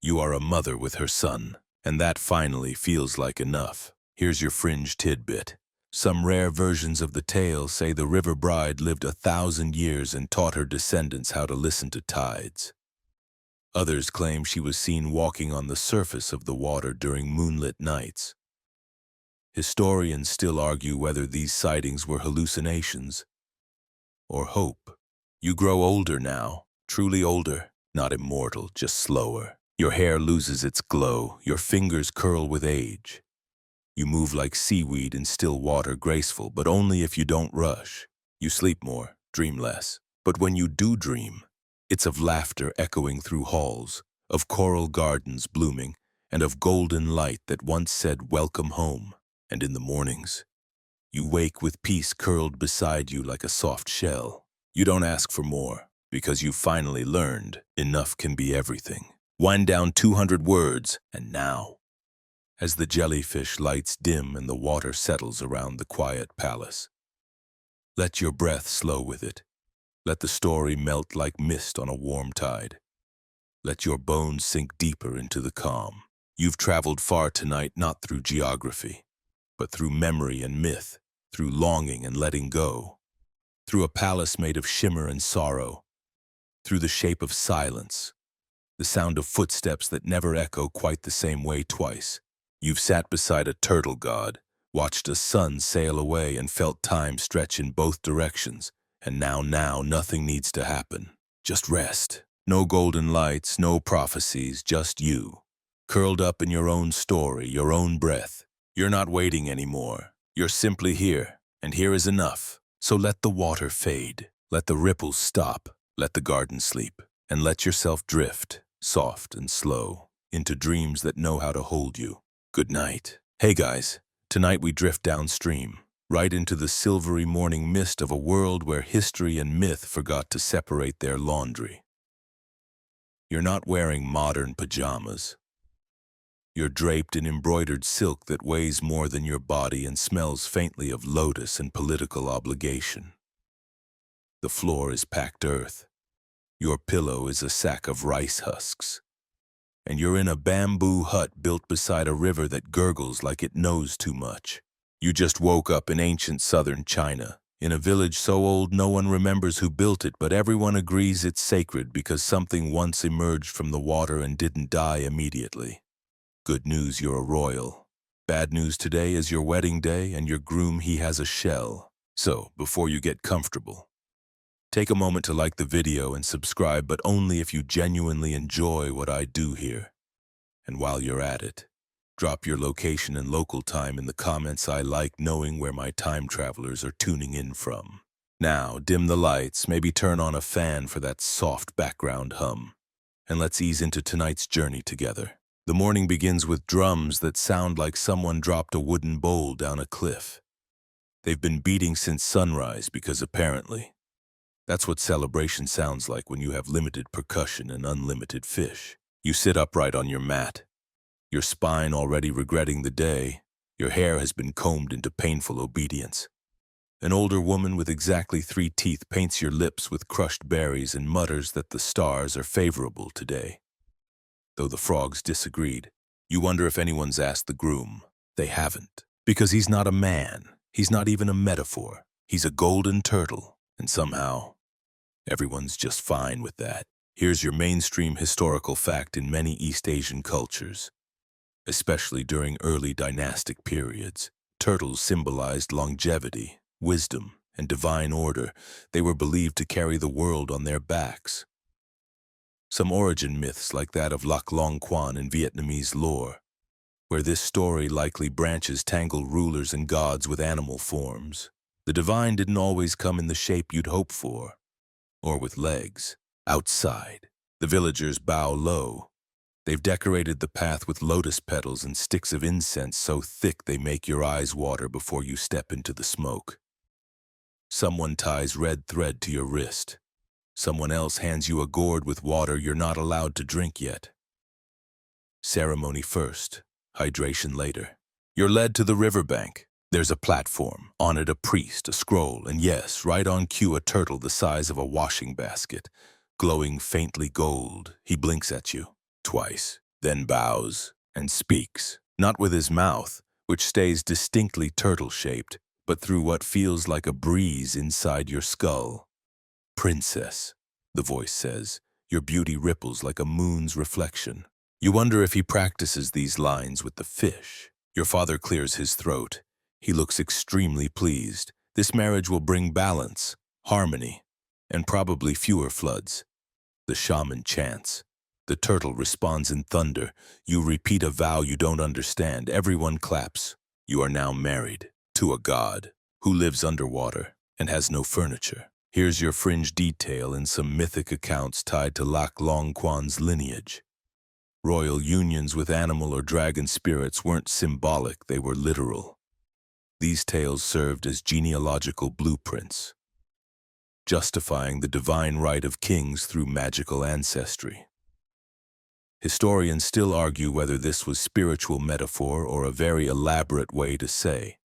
You are a mother with her son, and that finally feels like enough. Here's your fringe tidbit. Some rare versions of the tale say the river bride lived 1,000 years and taught her descendants how to listen to tides. Others claim she was seen walking on the surface of the water during moonlit nights. Historians still argue whether these sightings were hallucinations or hope. You grow older now, truly older, not immortal, just slower. Your hair loses its glow, your fingers curl with age. You move like seaweed in still water, graceful, but only if you don't rush. You sleep more, dream less. But when you do dream, it's of laughter echoing through halls, of coral gardens blooming, and of golden light that once said, "Welcome home." And in the mornings, you wake with peace curled beside you like a soft shell. You don't ask for more, because you finally learned enough can be everything. Wind down 200 words, and now, as the jellyfish lights dim and the water settles around the quiet palace, let your breath slow with it. Let the story melt like mist on a warm tide. Let your bones sink deeper into the calm. You've traveled far tonight, not through geography, but through memory and myth, through longing and letting go, through a palace made of shimmer and sorrow, through the shape of silence, the sound of footsteps that never echo quite the same way twice. You've sat beside a turtle god, watched a sun sail away and felt time stretch in both directions, and now nothing needs to happen. Just rest. No golden lights, no prophecies, just you, curled up in your own story, your own breath. You're not waiting anymore. You're simply here, and here is enough. So let the water fade, let the ripples stop, let the garden sleep, and let yourself drift, soft and slow, into dreams that know how to hold you. Good night. Hey guys, tonight we drift downstream, right into the silvery morning mist of a world where history and myth forgot to separate their laundry. You're not wearing modern pajamas. You're draped in embroidered silk that weighs more than your body and smells faintly of lotus and political obligation. The floor is packed earth. Your pillow is a sack of rice husks. And you're in a bamboo hut built beside a river that gurgles like it knows too much. You just woke up in ancient southern China, in a village so old no one remembers who built it, but everyone agrees it's sacred because something once emerged from the water and didn't die immediately. Good news, you're a royal. Bad news today is your wedding day, and your groom, he has a shell. So, before you get comfortable, take a moment to like the video and subscribe, but only if you genuinely enjoy what I do here. And while you're at it, drop your location and local time in the comments. I like knowing where my time travelers are tuning in from. Now, dim the lights, maybe turn on a fan for that soft background hum, and let's ease into tonight's journey together. The morning begins with drums that sound like someone dropped a wooden bowl down a cliff. They've been beating since sunrise because apparently, that's what celebration sounds like when you have limited percussion and unlimited fish. You sit upright on your mat, your spine already regretting the day. Your hair has been combed into painful obedience. An older woman with exactly 3 teeth paints your lips with crushed berries and mutters that the stars are favorable today. Though the frogs disagreed, you wonder if anyone's asked the groom. They haven't, because he's not a man. He's not even a metaphor. He's a golden turtle, and somehow, everyone's just fine with that. Here's your mainstream historical fact: in many East Asian cultures, especially during early dynastic periods, turtles symbolized longevity, wisdom, and divine order. They were believed to carry the world on their backs. Some origin myths, like that of Lạc Long Quân in Vietnamese lore, where this story likely branches, tangle rulers and gods with animal forms. The divine didn't always come in the shape you'd hope for, or with legs. Outside, the villagers bow low. They've decorated the path with lotus petals and sticks of incense so thick they make your eyes water before you step into the smoke. Someone ties red thread to your wrist. Someone else hands you a gourd with water you're not allowed to drink yet. Ceremony first, hydration later. You're led to the riverbank. There's a platform, on it a priest, a scroll, and yes, right on cue, a turtle the size of a washing basket, glowing faintly gold. He blinks at you, twice. then bows and speaks, not with his mouth, which stays distinctly turtle-shaped, but through what feels like a breeze inside your skull. "Princess," the voice says, your beauty ripples like a moon's reflection. You wonder if he practices these lines with the fish. Your father clears his throat. He looks extremely pleased. This marriage will bring balance, harmony, and probably fewer floods. The shaman chants. The turtle responds in thunder. You repeat a vow you don't understand. Everyone claps. You are now married to a god who lives underwater and has no furniture. Here's your fringe detail in some mythic accounts tied to Lạc Long Quân lineage. Royal unions with animal or dragon spirits weren't symbolic, they were literal. These tales served as genealogical blueprints, justifying the divine right of kings through magical ancestry. Historians still argue whether this was spiritual metaphor or a very elaborate way to say,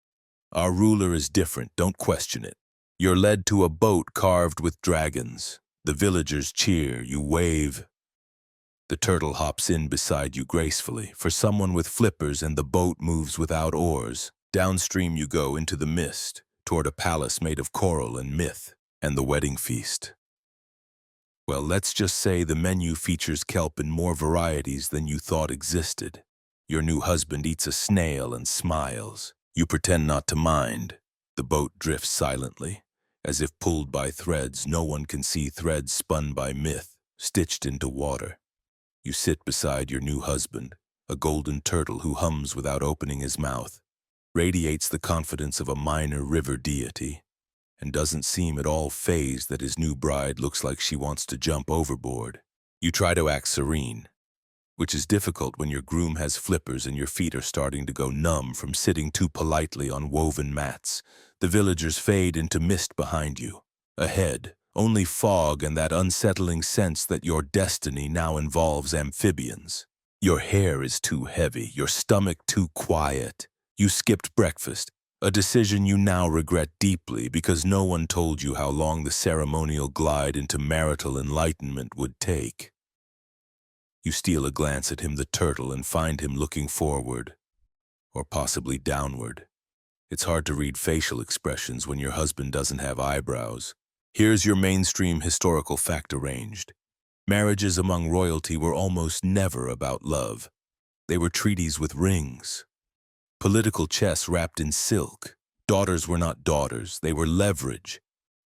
"Our ruler is different, don't question it." You're led to a boat carved with dragons. The villagers cheer, you wave. The turtle hops in beside you gracefully, for someone with flippers, and the boat moves without oars. Downstream you go into the mist, toward a palace made of coral and myth, and the wedding feast. Well, let's just say the menu features kelp in more varieties than you thought existed. Your new husband eats a snail and smiles. You pretend not to mind. The boat drifts silently, as if pulled by threads. No one can see threads spun by myth, stitched into water. You sit beside your new husband, a golden turtle who hums without opening his mouth, radiates the confidence of a minor river deity, and doesn't seem at all fazed that his new bride looks like she wants to jump overboard. You try to act serene, which is difficult when your groom has flippers and your feet are starting to go numb from sitting too politely on woven mats. The villagers fade into mist behind you. Ahead, only fog and that unsettling sense that your destiny now involves amphibians. Your hair is too heavy, your stomach too quiet. You skipped breakfast, a decision you now regret deeply because no one told you how long the ceremonial glide into marital enlightenment would take. You steal a glance at him, the turtle, and find him looking forward, or possibly downward. It's hard to read facial expressions when your husband doesn't have eyebrows. Here's your mainstream historical fact arranged. Marriages among royalty were almost never about love. They were treaties with rings. Political chess wrapped in silk. Daughters were not daughters, they were leverage.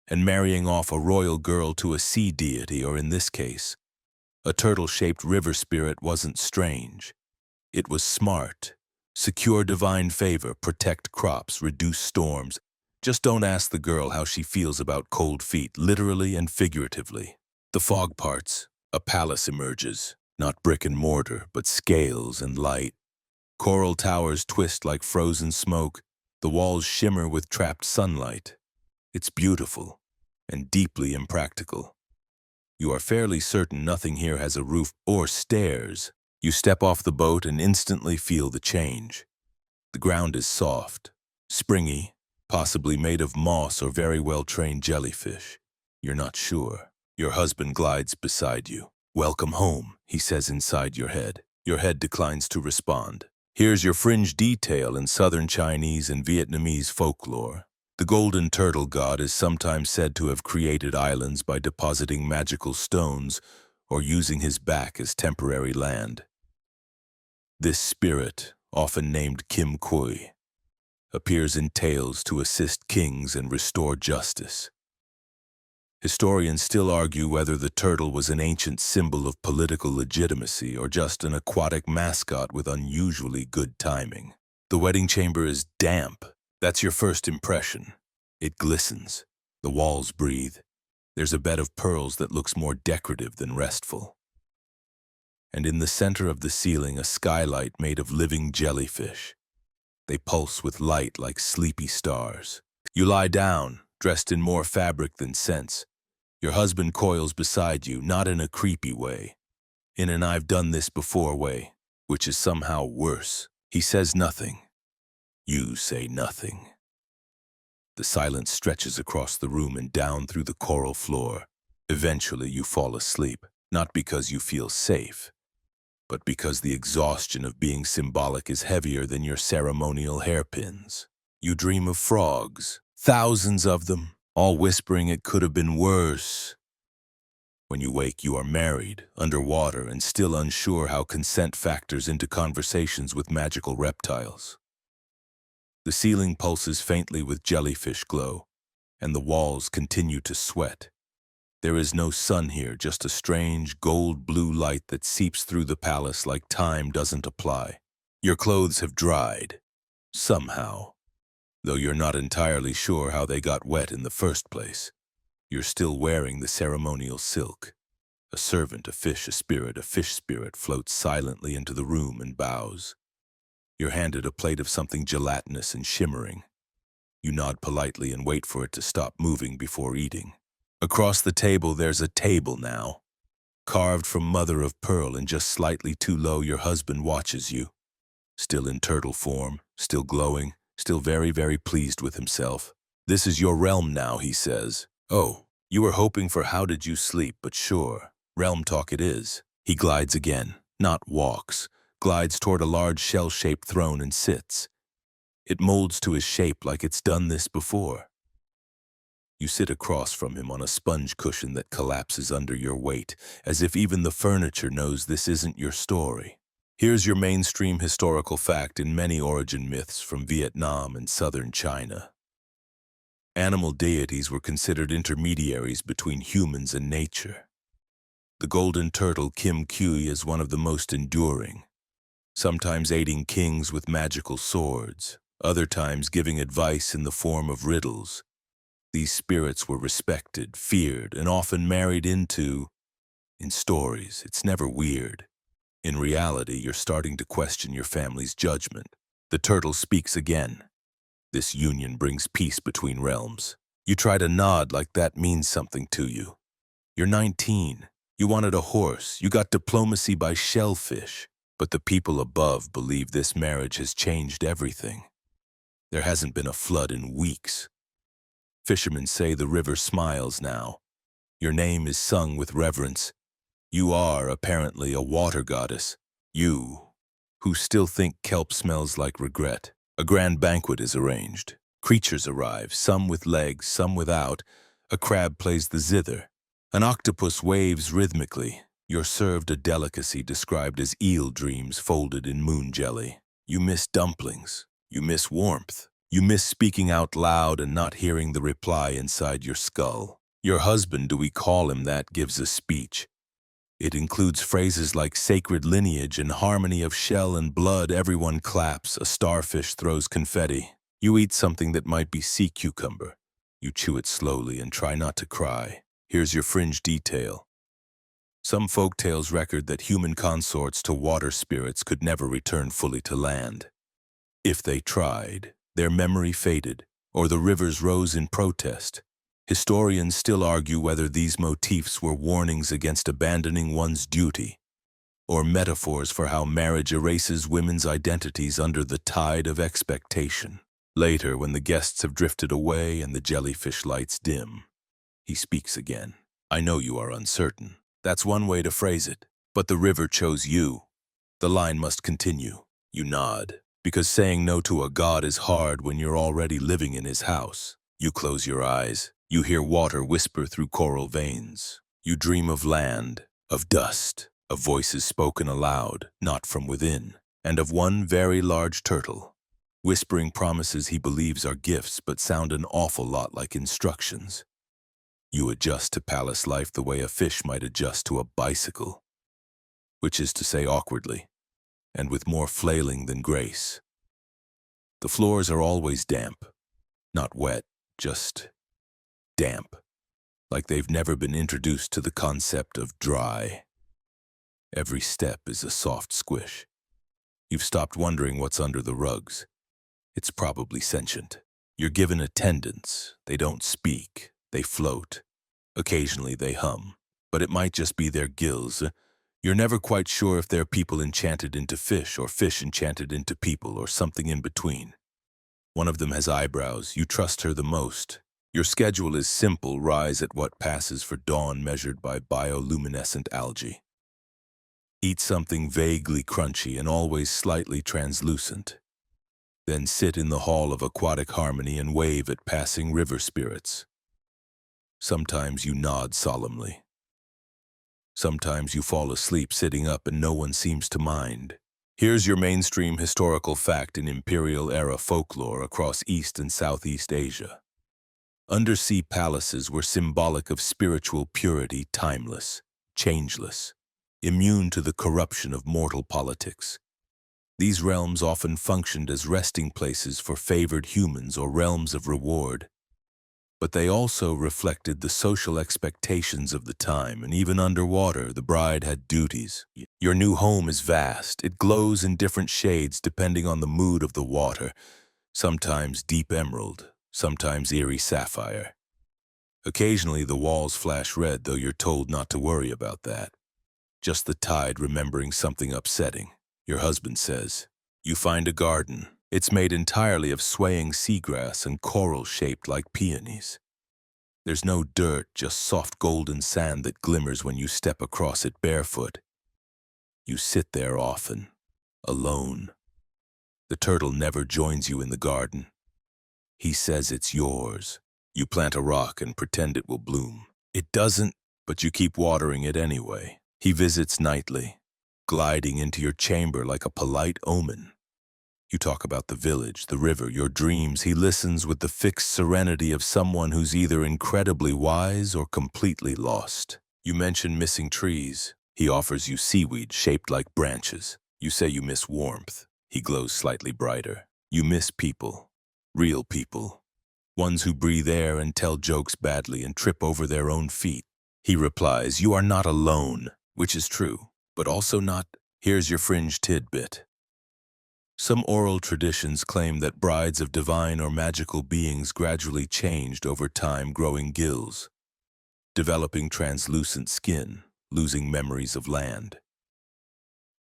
And marrying off a royal girl to a sea deity, or in this case, a turtle-shaped river spirit, wasn't strange. It was smart. Secure divine favor, protect crops, reduce storms. Just don't ask the girl how she feels about cold feet, literally and figuratively. The fog parts. A palace emerges. Not brick and mortar, but scales and light. Coral towers twist like frozen smoke. The walls shimmer with trapped sunlight. It's beautiful and deeply impractical. You are fairly certain nothing here has a roof or stairs. You step off the boat and instantly feel the change. The ground is soft, springy, possibly made of moss or very well-trained jellyfish. You're not sure. Your husband glides beside you. "Welcome home," he says inside your head. Your head declines to respond. Here's your fringe detail in Southern Chinese and Vietnamese folklore. The golden turtle god is sometimes said to have created islands by depositing magical stones or using his back as temporary land. This spirit, often named Kim Kui, appears in tales to assist kings and restore justice. Historians still argue whether the turtle was an ancient symbol of political legitimacy or just an aquatic mascot with unusually good timing. The wedding chamber is damp. That's your first impression. It glistens. The walls breathe. There's a bed of pearls that looks more decorative than restful. And in the center of the ceiling, a skylight made of living jellyfish. They pulse with light like sleepy stars. You lie down, dressed in more fabric than sense. Your husband coils beside you, not in a creepy way, in an "I've done this before" way, which is somehow worse. He says nothing. You say nothing. The silence stretches across the room and down through the coral floor. Eventually you fall asleep, not because you feel safe, but because the exhaustion of being symbolic is heavier than your ceremonial hairpins. You dream of frogs, thousands of them, all whispering it could have been worse. When you wake, you are married, underwater, and still unsure how consent factors into conversations with magical reptiles. The ceiling pulses faintly with jellyfish glow, and the walls continue to sweat. There is no sun here, just a strange gold-blue light that seeps through the palace like time doesn't apply. Your clothes have dried, somehow, though you're not entirely sure how they got wet in the first place. You're still wearing the ceremonial silk. A servant, a fish spirit floats silently into the room and bows. You're handed a plate of something gelatinous and shimmering. You nod politely and wait for it to stop moving before eating. Across the table, there's a table now, carved from mother of pearl, and just slightly too low your husband watches you. Still in turtle form, still glowing, still very, very pleased with himself. "This is your realm now," he says. "Oh, you were hoping for how did you sleep, but sure, realm talk it is." He glides again, not walks, glides toward a large shell-shaped throne and sits. It molds to his shape like it's done this before. You sit across from him on a sponge cushion that collapses under your weight, as if even the furniture knows this isn't your story. Here's your mainstream historical fact in many origin myths from Vietnam and southern China. Animal deities were considered intermediaries between humans and nature. The golden turtle Kim Kui is one of the most enduring, sometimes aiding kings with magical swords, other times giving advice in the form of riddles. These spirits were respected, feared, and often married into. In stories, it's never weird. In reality, you're starting to question your family's judgment. The turtle speaks again. This union brings peace between realms. You try to nod like that means something to you. You're 19. You wanted a horse. You got diplomacy by shellfish. But the people above believe this marriage has changed everything. There hasn't been a flood in weeks. Fishermen say the river smiles now. Your name is sung with reverence. You are, apparently, a water goddess. You, who still think kelp smells like regret. A grand banquet is arranged. Creatures arrive, some with legs, some without. A crab plays the zither. An octopus waves rhythmically. You're served a delicacy described as eel dreams folded in moon jelly. You miss dumplings. You miss warmth. You miss speaking out loud and not hearing the reply inside your skull. Your husband, do we call him that, gives a speech. It includes phrases like sacred lineage and harmony of shell and blood. Everyone claps. A starfish throws confetti. You eat something that might be sea cucumber. You chew it slowly and try not to cry. Here's your fringe detail. Some folktales record that human consorts to water spirits could never return fully to land. If they tried, their memory faded, or the rivers rose in protest. Historians still argue whether these motifs were warnings against abandoning one's duty, or metaphors for how marriage erases women's identities under the tide of expectation. Later, when the guests have drifted away and the jellyfish lights dim, he speaks again. "I know you are uncertain. That's one way to phrase it. But the river chose you. The line must continue." You nod, because saying no to a god is hard when you're already living in his house. You close your eyes. You hear water whisper through coral veins. You dream of land, of dust, of voices spoken aloud, not from within, and of one very large turtle, whispering promises he believes are gifts but sound an awful lot like instructions. You adjust to palace life the way a fish might adjust to a bicycle, which is to say awkwardly, and with more flailing than grace. The floors are always damp, not wet, just damp, like they've never been introduced to the concept of dry. Every step is a soft squish. You've stopped wondering what's under the rugs. It's probably sentient. You're given attendants. They don't speak. They float. Occasionally they hum, but it might just be their gills. You're never quite sure if they're people enchanted into fish or fish enchanted into people or something in between. One of them has eyebrows. You trust her the most. Your schedule is simple. Rise at what passes for dawn measured by bioluminescent algae. Eat something vaguely crunchy and always slightly translucent. Then sit in the hall of aquatic harmony and wave at passing river spirits. Sometimes you nod solemnly. Sometimes you fall asleep sitting up and no one seems to mind. Here's your mainstream historical fact in imperial-era folklore across East and Southeast Asia. Undersea palaces were symbolic of spiritual purity, timeless, changeless, immune to the corruption of mortal politics. These realms often functioned as resting places for favored humans or realms of reward. But they also reflected the social expectations of the time, and even underwater, the bride had duties. Your new home is vast. It glows in different shades depending on the mood of the water, sometimes deep emerald, sometimes eerie sapphire. Occasionally, the walls flash red, though you're told not to worry about that. Just the tide remembering something upsetting. Your husband says, you find a garden. It's made entirely of swaying seagrass and coral shaped like peonies. There's no dirt, just soft golden sand that glimmers when you step across it barefoot. You sit there often, alone. The turtle never joins you in the garden. He says it's yours. You plant a rock and pretend it will bloom. It doesn't, but you keep watering it anyway. He visits nightly, gliding into your chamber like a polite omen. You talk about the village, the river, your dreams. He listens with the fixed serenity of someone who's either incredibly wise or completely lost. You mention missing trees. He offers you seaweed shaped like branches. You say you miss warmth. He glows slightly brighter. You miss people, real people, ones who breathe air and tell jokes badly and trip over their own feet. He replies, you are not alone, which is true, but also not. Here's your fringe tidbit. Some oral traditions claim that brides of divine or magical beings gradually changed over time, growing gills, developing translucent skin, losing memories of land.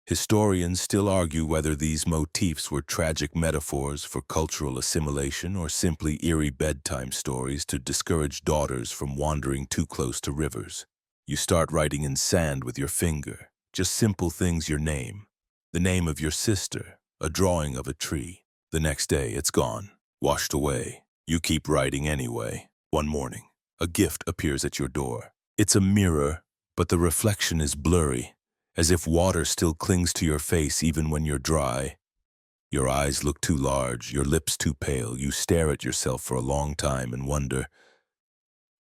Historians still argue whether these motifs were tragic metaphors for cultural assimilation or simply eerie bedtime stories to discourage daughters from wandering too close to rivers. You start writing in sand with your finger, just simple things, your name, the name of your sister, a drawing of a tree. The next day, it's gone, washed away. You keep writing anyway. One morning, a gift appears at your door. It's a mirror, but the reflection is blurry, as if water still clings to your face even when you're dry. Your eyes look too large, your lips too pale. You stare at yourself for a long time and wonder,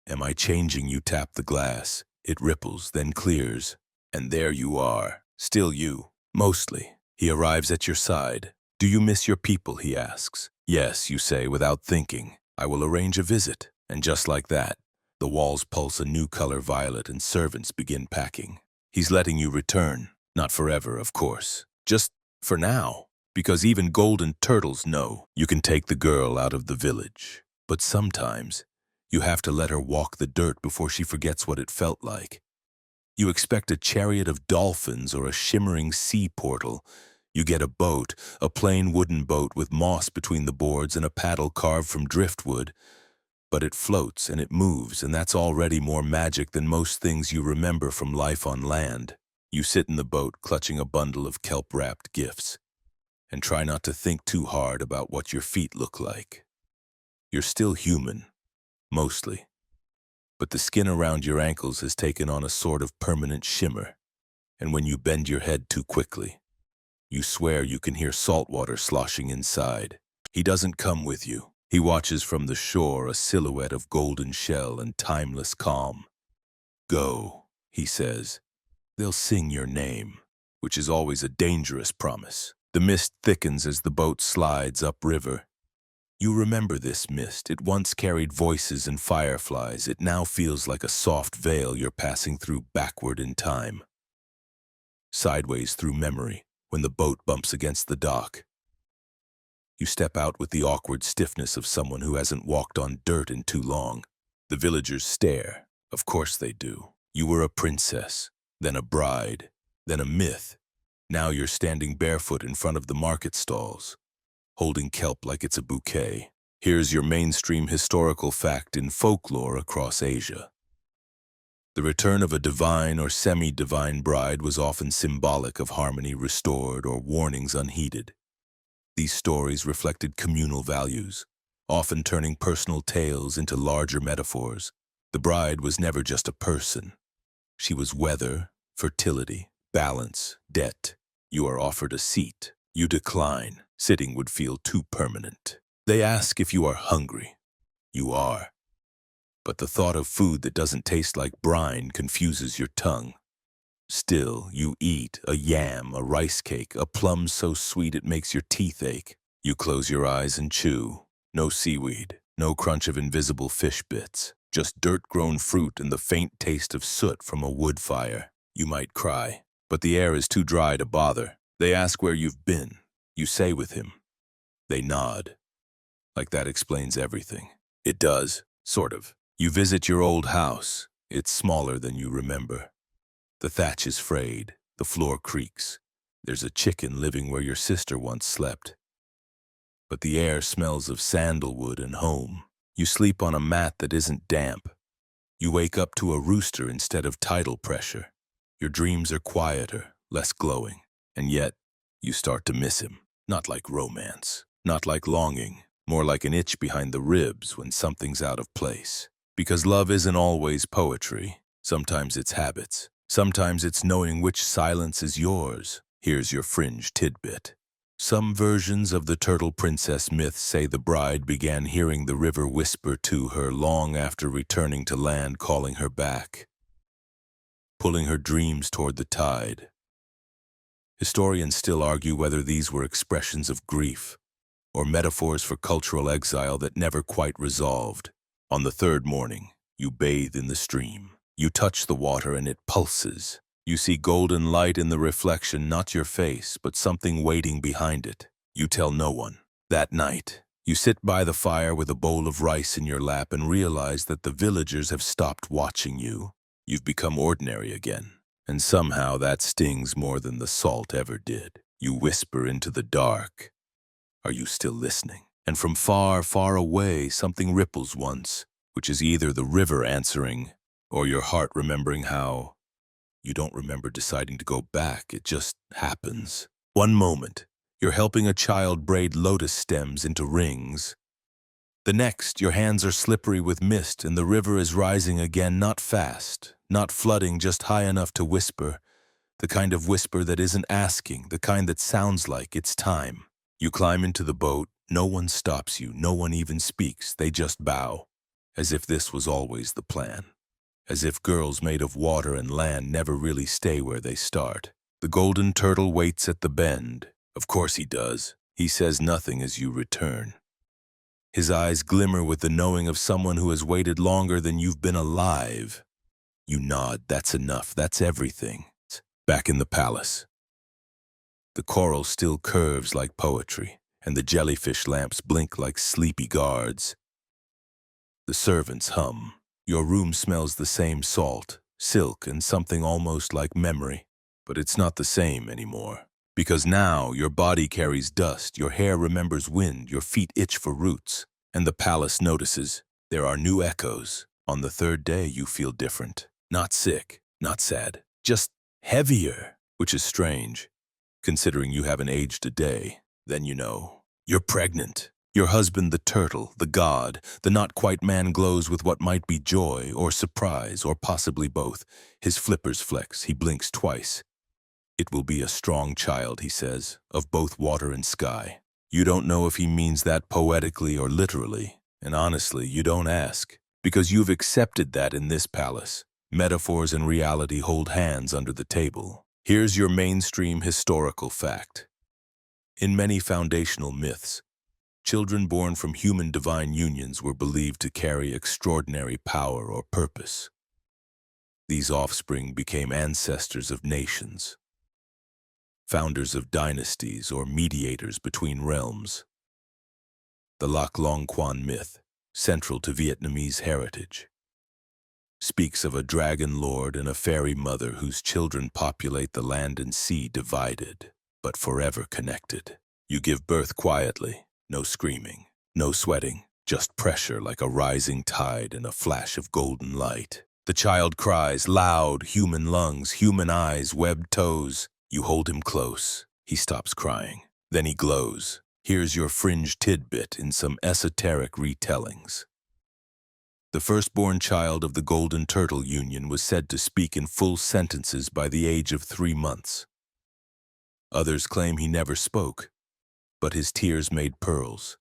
am I changing? You tap the glass. It ripples, then clears. And there you are, still you, mostly. He arrives at your side. Do you miss your people? He asks. Yes, you say without thinking. I will arrange a visit. And just like that, the walls pulse a new color violet and servants begin packing. He's letting you return. Not forever, of course. Just for now. Because even golden turtles know you can take the girl out of the village. But sometimes, you have to let her walk the dirt before she forgets what it felt like. You expect a chariot of dolphins or a shimmering sea portal. You get a boat, a plain wooden boat with moss between the boards and a paddle carved from driftwood. But it floats and it moves, and that's already more magic than most things you remember from life on land. You sit in the boat clutching a bundle of kelp-wrapped gifts and try not to think too hard about what your feet look like. You're still human, mostly. But the skin around your ankles has taken on a sort of permanent shimmer, and when you bend your head too quickly, you swear you can hear salt water sloshing inside. He doesn't come with you. He watches from the shore, a silhouette of golden shell and timeless calm. Go, he says. They'll sing your name, which is always a dangerous promise. The mist thickens as the boat slides upriver. You remember this mist. It once carried voices and fireflies. It now feels like a soft veil you're passing through backward in time. Sideways through memory, when the boat bumps against the dock. You step out with the awkward stiffness of someone who hasn't walked on dirt in too long. The villagers stare. Of course they do. You were a princess, then a bride, then a myth. Now you're standing barefoot in front of the market stalls, holding kelp like it's a bouquet. Here's your mainstream historical fact in folklore across Asia. The return of a divine or semi-divine bride was often symbolic of harmony restored or warnings unheeded. These stories reflected communal values, often turning personal tales into larger metaphors. The bride was never just a person. She was weather, fertility, balance, debt. You are offered a seat. You decline. Sitting would feel too permanent. They ask if you are hungry. You are. But the thought of food that doesn't taste like brine confuses your tongue. Still, you eat a yam, a rice cake, a plum so sweet it makes your teeth ache. You close your eyes and chew. No seaweed, no crunch of invisible fish bits, just dirt-grown fruit and the faint taste of soot from a wood fire. You might cry, but the air is too dry to bother. They ask where you've been. You say with him. They nod. Like that explains everything. It does, sort of. You visit your old house. It's smaller than you remember. The thatch is frayed, the floor creaks. There's a chicken living where your sister once slept. But the air smells of sandalwood and home. You sleep on a mat that isn't damp. You wake up to a rooster instead of tidal pressure. Your dreams are quieter, less glowing, and yet you start to miss him. Not like romance, not like longing, more like an itch behind the ribs when something's out of place. Because love isn't always poetry. Sometimes it's habits. Sometimes it's knowing which silence is yours. Here's your fringe tidbit. Some versions of the Turtle Princess myth say the bride began hearing the river whisper to her long after returning to land, calling her back, pulling her dreams toward the tide. Historians still argue whether these were expressions of grief or metaphors for cultural exile that never quite resolved. On the third morning, you bathe in the stream. You touch the water and it pulses. You see golden light in the reflection, not your face, but something waiting behind it. You tell no one. That night, you sit by the fire with a bowl of rice in your lap and realize that the villagers have stopped watching you. You've become ordinary again. And somehow that stings more than the salt ever did. You whisper into the dark. Are you still listening? And from far, far away, something ripples once, which is either the river answering or your heart remembering how you don't remember deciding to go back. It just happens. One moment, you're helping a child braid lotus stems into rings. The next, your hands are slippery with mist and the river is rising again, not fast, not flooding, just high enough to whisper. The kind of whisper that isn't asking, the kind that sounds like it's time. You climb into the boat. No one stops you. No one even speaks. They just bow, as if this was always the plan. As if girls made of water and land never really stay where they start. The golden turtle waits at the bend. Of course he does. He says nothing as you return. His eyes glimmer with the knowing of someone who has waited longer than you've been alive. You nod. That's enough. That's everything. Back in the palace. The coral still curves like poetry, and the jellyfish lamps blink like sleepy guards. The servants hum. Your room smells the same salt, silk, and something almost like memory. But it's not the same anymore. Because now your body carries dust, your hair remembers wind, your feet itch for roots. And the palace notices there are new echoes. On the third day you feel different. Not sick, not sad, just heavier, which is strange, considering you haven't aged a day. Then you know. You're pregnant. Your husband, the turtle, the god, the not-quite-man glows with what might be joy or surprise or possibly both. His flippers flex. He blinks twice. It will be a strong child, he says, of both water and sky. You don't know if he means that poetically or literally, and honestly, you don't ask, because you've accepted that in this palace. Metaphors and reality hold hands under the table. Here's your mainstream historical fact. In many foundational myths, children born from human divine unions were believed to carry extraordinary power or purpose. These offspring became ancestors of nations, founders of dynasties or mediators between realms. The Lạc Long Quân myth, central to Vietnamese heritage, speaks of a dragon lord and a fairy mother whose children populate the land and sea, divided, but forever connected. You give birth quietly, no screaming, no sweating, just pressure like a rising tide and a flash of golden light. The child cries, loud, human lungs, human eyes, webbed toes. You hold him close. He stops crying. Then he glows. Here's your fringe tidbit in some esoteric retellings. The firstborn child of the Golden Turtle Union was said to speak in full sentences by the age of 3 months. Others claim he never spoke, but his tears made pearls.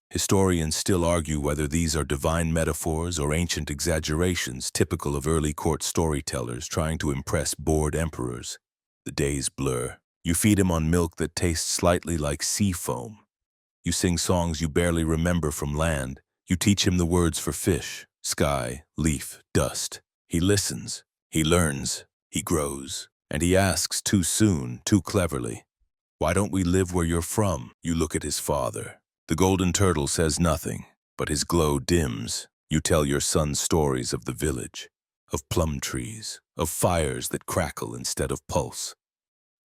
Historians still argue whether these are divine metaphors or ancient exaggerations typical of early court storytellers trying to impress bored emperors. The days blur. You feed him on milk that tastes slightly like sea foam. You sing songs you barely remember from land. You teach him the words for fish, sky, leaf, dust. He listens, he learns, he grows, and he asks too soon, too cleverly, "Why don't we live where you're from?" You look at his father. The golden turtle says nothing, but his glow dims. You tell your son stories of the village, of plum trees, of fires that crackle instead of pulse.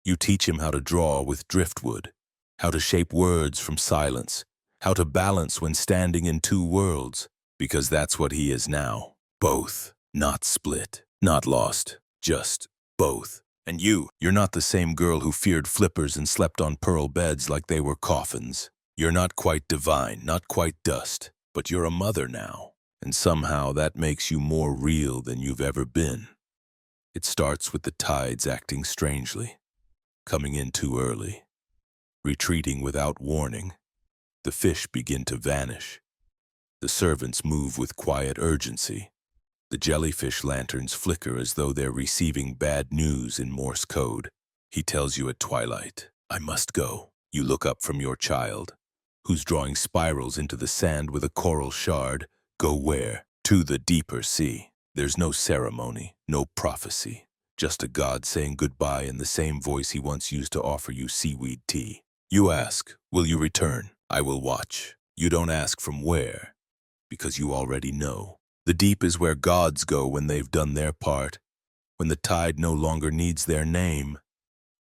You teach him how to draw with driftwood, how to shape words from silence, how to balance when standing in two worlds, because that's what he is now. Both, not split, not lost, just both. And you're not the same girl who feared flippers and slept on pearl beds like they were coffins. You're not quite divine, not quite dust, but you're a mother now, and somehow that makes you more real than you've ever been. It starts with the tides acting strangely, coming in too early, retreating without warning. The fish begin to vanish. The servants move with quiet urgency. The jellyfish lanterns flicker as though they're receiving bad news in Morse code. He tells you at twilight, "I must go." You look up from your child, who's drawing spirals into the sand with a coral shard. Go where? To the deeper sea. There's no ceremony, no prophecy, just a god saying goodbye in the same voice he once used to offer you seaweed tea. You ask, "Will you return?" "I will watch." You don't ask from where, because you already know. The deep is where gods go when they've done their part, when the tide no longer needs their name.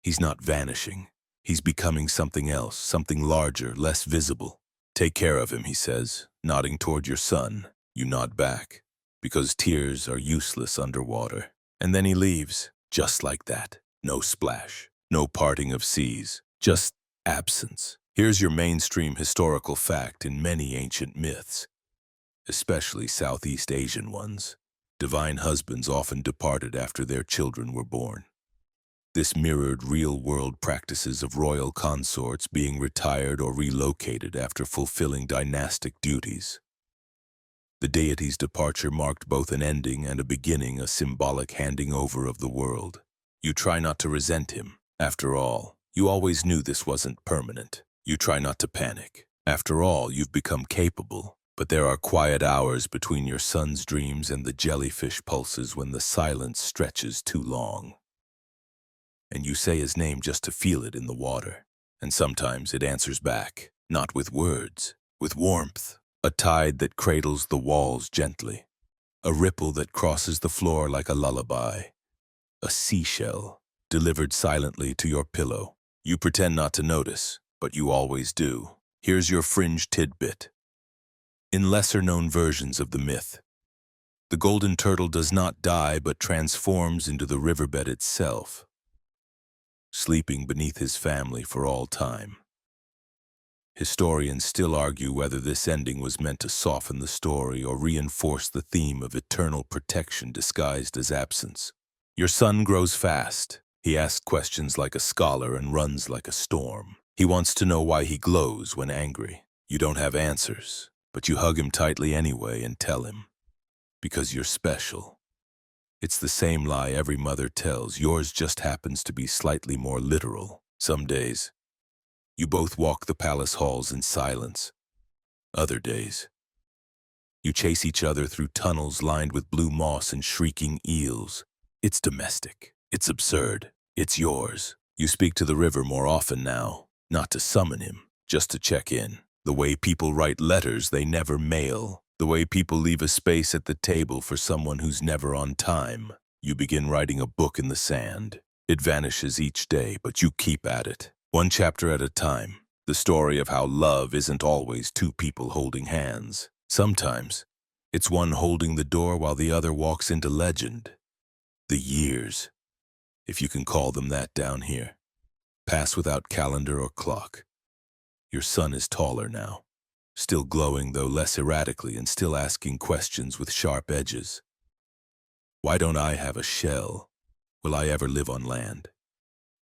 He's not vanishing. He's becoming something else, something larger, less visible. "Take care of him," he says, nodding toward your son. You nod back, because tears are useless underwater. And then he leaves, just like that. No splash, no parting of seas, just absence. Here's your mainstream historical fact in many ancient myths, especially Southeast Asian ones. Divine husbands often departed after their children were born. This mirrored real-world practices of royal consorts being retired or relocated after fulfilling dynastic duties. The deity's departure marked both an ending and a beginning, a symbolic handing over of the world. You try not to resent him. After all, you always knew this wasn't permanent. You try not to panic. After all, you've become capable. But there are quiet hours between your son's dreams and the jellyfish pulses when the silence stretches too long. And you say his name just to feel it in the water. And sometimes it answers back, not with words, with warmth. A tide that cradles the walls gently. A ripple that crosses the floor like a lullaby. A seashell delivered silently to your pillow. You pretend not to notice, but you always do. Here's your fringe tidbit. In lesser-known versions of the myth, the golden turtle does not die but transforms into the riverbed itself, sleeping beneath his family for all time. Historians still argue whether this ending was meant to soften the story or reinforce the theme of eternal protection disguised as absence. Your son grows fast. He asks questions like a scholar and runs like a storm. He wants to know why he glows when angry. You don't have answers, but you hug him tightly anyway and tell him, because you're special. It's the same lie every mother tells. Yours just happens to be slightly more literal. Some days, you both walk the palace halls in silence. Other days, you chase each other through tunnels lined with blue moss and shrieking eels. It's domestic. It's absurd. It's yours. You speak to the river more often now, not to summon him, just to check in. The way people write letters they never mail. The way people leave a space at the table for someone who's never on time. You begin writing a book in the sand. It vanishes each day, but you keep at it. One chapter at a time. The story of how love isn't always two people holding hands. Sometimes, It's one holding the door while the other walks into legend. The years, if you can call them that down here, pass without calendar or clock. Your son is taller now, still glowing though less erratically and still asking questions with sharp edges. Why don't I have a shell? Will I ever live on land?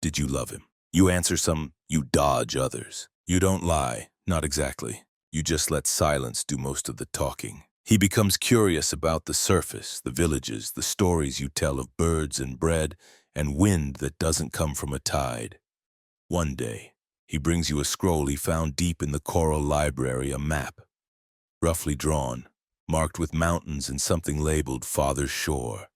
Did you love him? You answer some, you dodge others. You don't lie, not exactly. You just let silence do most of the talking. He becomes curious about the surface, the villages, the stories you tell of birds and bread, and wind that doesn't come from a tide. One day, he brings you a scroll he found deep in the coral library, a map, roughly drawn, marked with mountains and something labeled Father's Shore.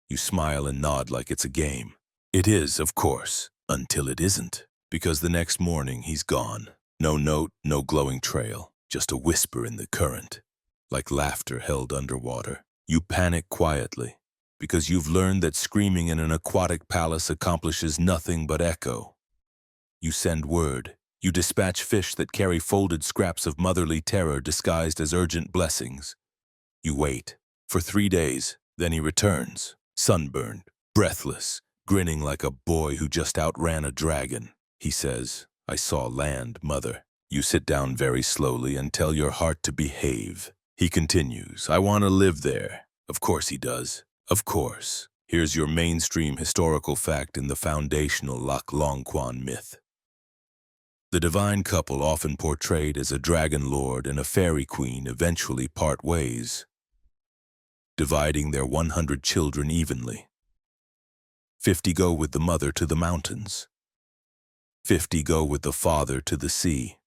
You smile and nod like it's a game. It is, of course, until it isn't, because the next morning he's gone. No note, no glowing trail, just a whisper in the current, like laughter held underwater. You panic quietly, because you've learned that screaming in an aquatic palace accomplishes nothing but echo. You send word. You dispatch fish that carry folded scraps of motherly terror disguised as urgent blessings. You wait. For 3 days, then he returns, sunburned, breathless, grinning like a boy who just outran a dragon. He says, "I saw land, Mother." You sit down very slowly and tell your heart to behave. He continues, "I want to live there." Of course he does. Of course. Here's your mainstream historical fact in the foundational Lạc Long Quân myth. The divine couple, often portrayed as a dragon lord and a fairy queen, eventually part ways, dividing their 100 children evenly. 50 go with the mother to the mountains. 50 go with the father to the sea.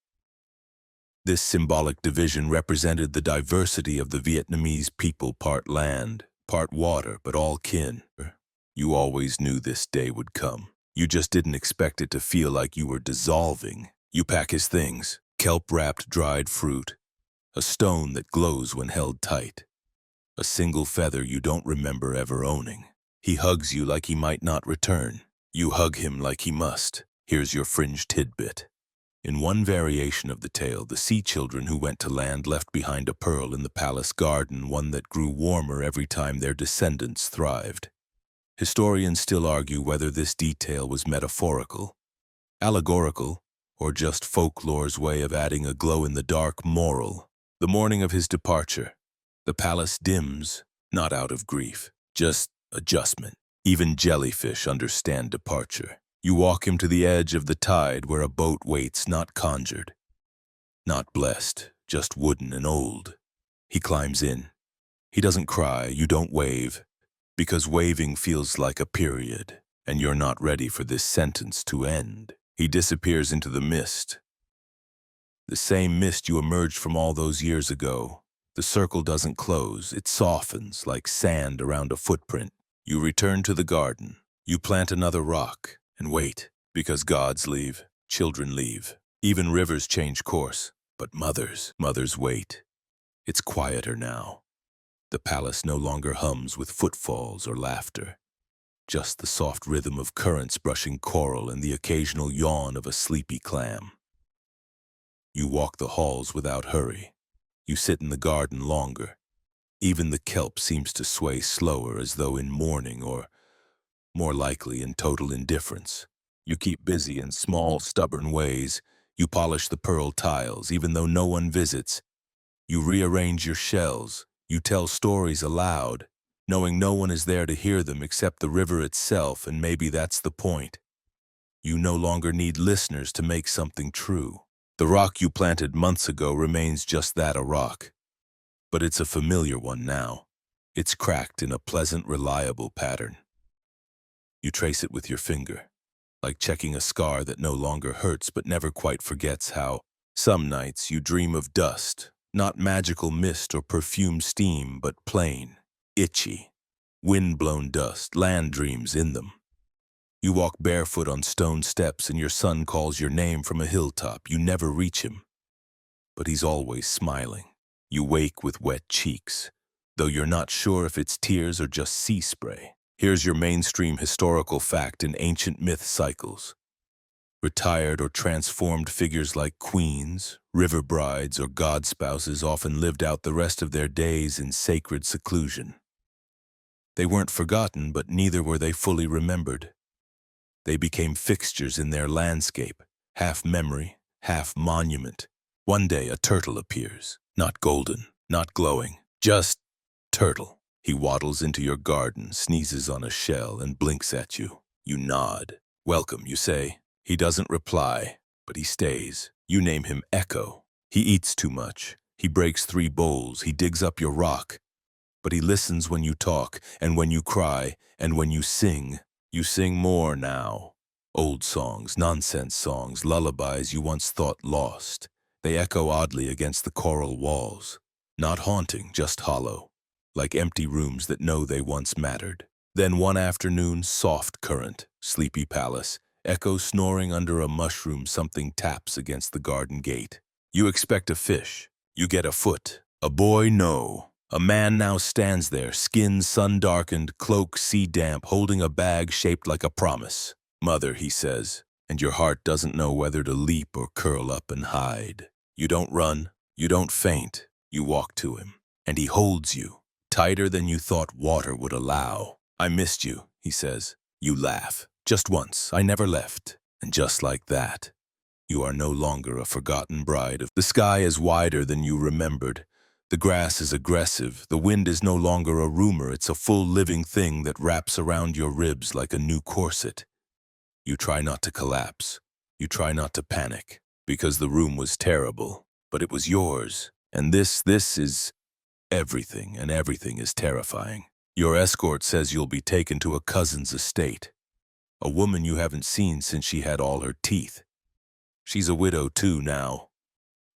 This symbolic division represented the diversity of the Vietnamese people, part land, part water, but all kin. You always knew this day would come. You just didn't expect it to feel like you were dissolving. You pack his things, kelp-wrapped dried fruit, a stone that glows when held tight, a single feather you don't remember ever owning. He hugs you like he might not return. You hug him like he must. Here's your fringe tidbit. In one variation of the tale, the sea children who went to land left behind a pearl in the palace garden, one that grew warmer every time their descendants thrived. Historians still argue whether this detail was metaphorical, allegorical, or just folklore's way of adding a glow-in-the-dark moral. The morning of his departure, the palace dims, not out of grief, just adjustment. Even jellyfish understand departure. You walk him to the edge of the tide where a boat waits, not conjured, not blessed, just wooden and old. He climbs in. He doesn't cry, you don't wave, because waving feels like a period, and you're not ready for this sentence to end. He disappears into the mist. The same mist you emerged from all those years ago. The circle doesn't close, it softens like sand around a footprint. You return to the garden. You plant another rock and wait, because gods leave, children leave. Even rivers change course, but mothers wait. It's quieter now. The palace no longer hums with footfalls or laughter. Just the soft rhythm of currents brushing coral and the occasional yawn of a sleepy clam. You walk the halls without hurry. You sit in the garden longer. Even the kelp seems to sway slower, as though in mourning, or more likely in total indifference. You keep busy in small, stubborn ways. You polish the pearl tiles, even though no one visits. You rearrange your shells. You tell stories aloud, knowing no one is there to hear them except the river itself, and maybe that's the point. You no longer need listeners to make something true. The rock you planted months ago remains just that, a rock. But it's a familiar one now. It's cracked in a pleasant, reliable pattern. You trace it with your finger, like checking a scar that no longer hurts but never quite forgets how. Some nights you dream of dust, not magical mist or perfumed steam, but plain, itchy, wind-blown dust, land dreams in them. You walk barefoot on stone steps and your son calls your name from a hilltop. You never reach him, but he's always smiling. You wake with wet cheeks, though you're not sure if it's tears or just sea spray. Here's your mainstream historical fact in ancient myth cycles. Retired or transformed figures like queens, river brides, or god spouses often lived out the rest of their days in sacred seclusion. They weren't forgotten, but neither were they fully remembered. They became fixtures in their landscape, half memory, half monument. One day a turtle appears, not golden, not glowing, just turtle. He waddles into your garden, sneezes on a shell, and blinks at you. You nod. Welcome, you say. He doesn't reply, but he stays. You name him Echo. He eats too much. He breaks 3 bowls. He digs up your rock. But he listens when you talk, and when you cry, and when you sing. You sing more now. Old songs, nonsense songs, lullabies you once thought lost. They echo oddly against the coral walls. Not haunting, just hollow. Like empty rooms that know they once mattered. Then one afternoon, soft current, sleepy palace, Echo snoring under a mushroom, something taps against the garden gate. You expect a fish. You get a foot. A boy, no. A man now stands there, skin sun-darkened, cloak sea-damp, holding a bag shaped like a promise. Mother, he says, and your heart doesn't know whether to leap or curl up and hide. You don't run. You don't faint. You walk to him, and he holds you, tighter than you thought water would allow. I missed you, he says. You laugh. Just once, I never left. And just like that, you are no longer a forgotten bride. The sky is wider than you remembered. The grass is aggressive. The wind is no longer a rumor. It's a full living thing that wraps around your ribs like a new corset. You try not to collapse. You try not to panic, because the room was terrible, but it was yours. And this is everything, and everything is terrifying. Your escort says you'll be taken to a cousin's estate. A woman you haven't seen since she had all her teeth. She's a widow too now.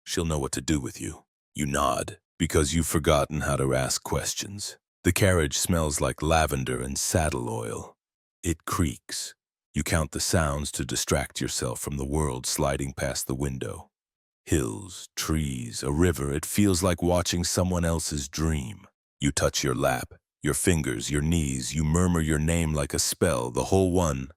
She'll know what to do with you. You nod, because you've forgotten how to ask questions. The carriage smells like lavender and saddle oil. It creaks. You count the sounds to distract yourself from the world sliding past the window. Hills, trees, a river, it feels like watching someone else's dream. You touch your lap, your fingers, your knees, you murmur your name like a spell, the whole one.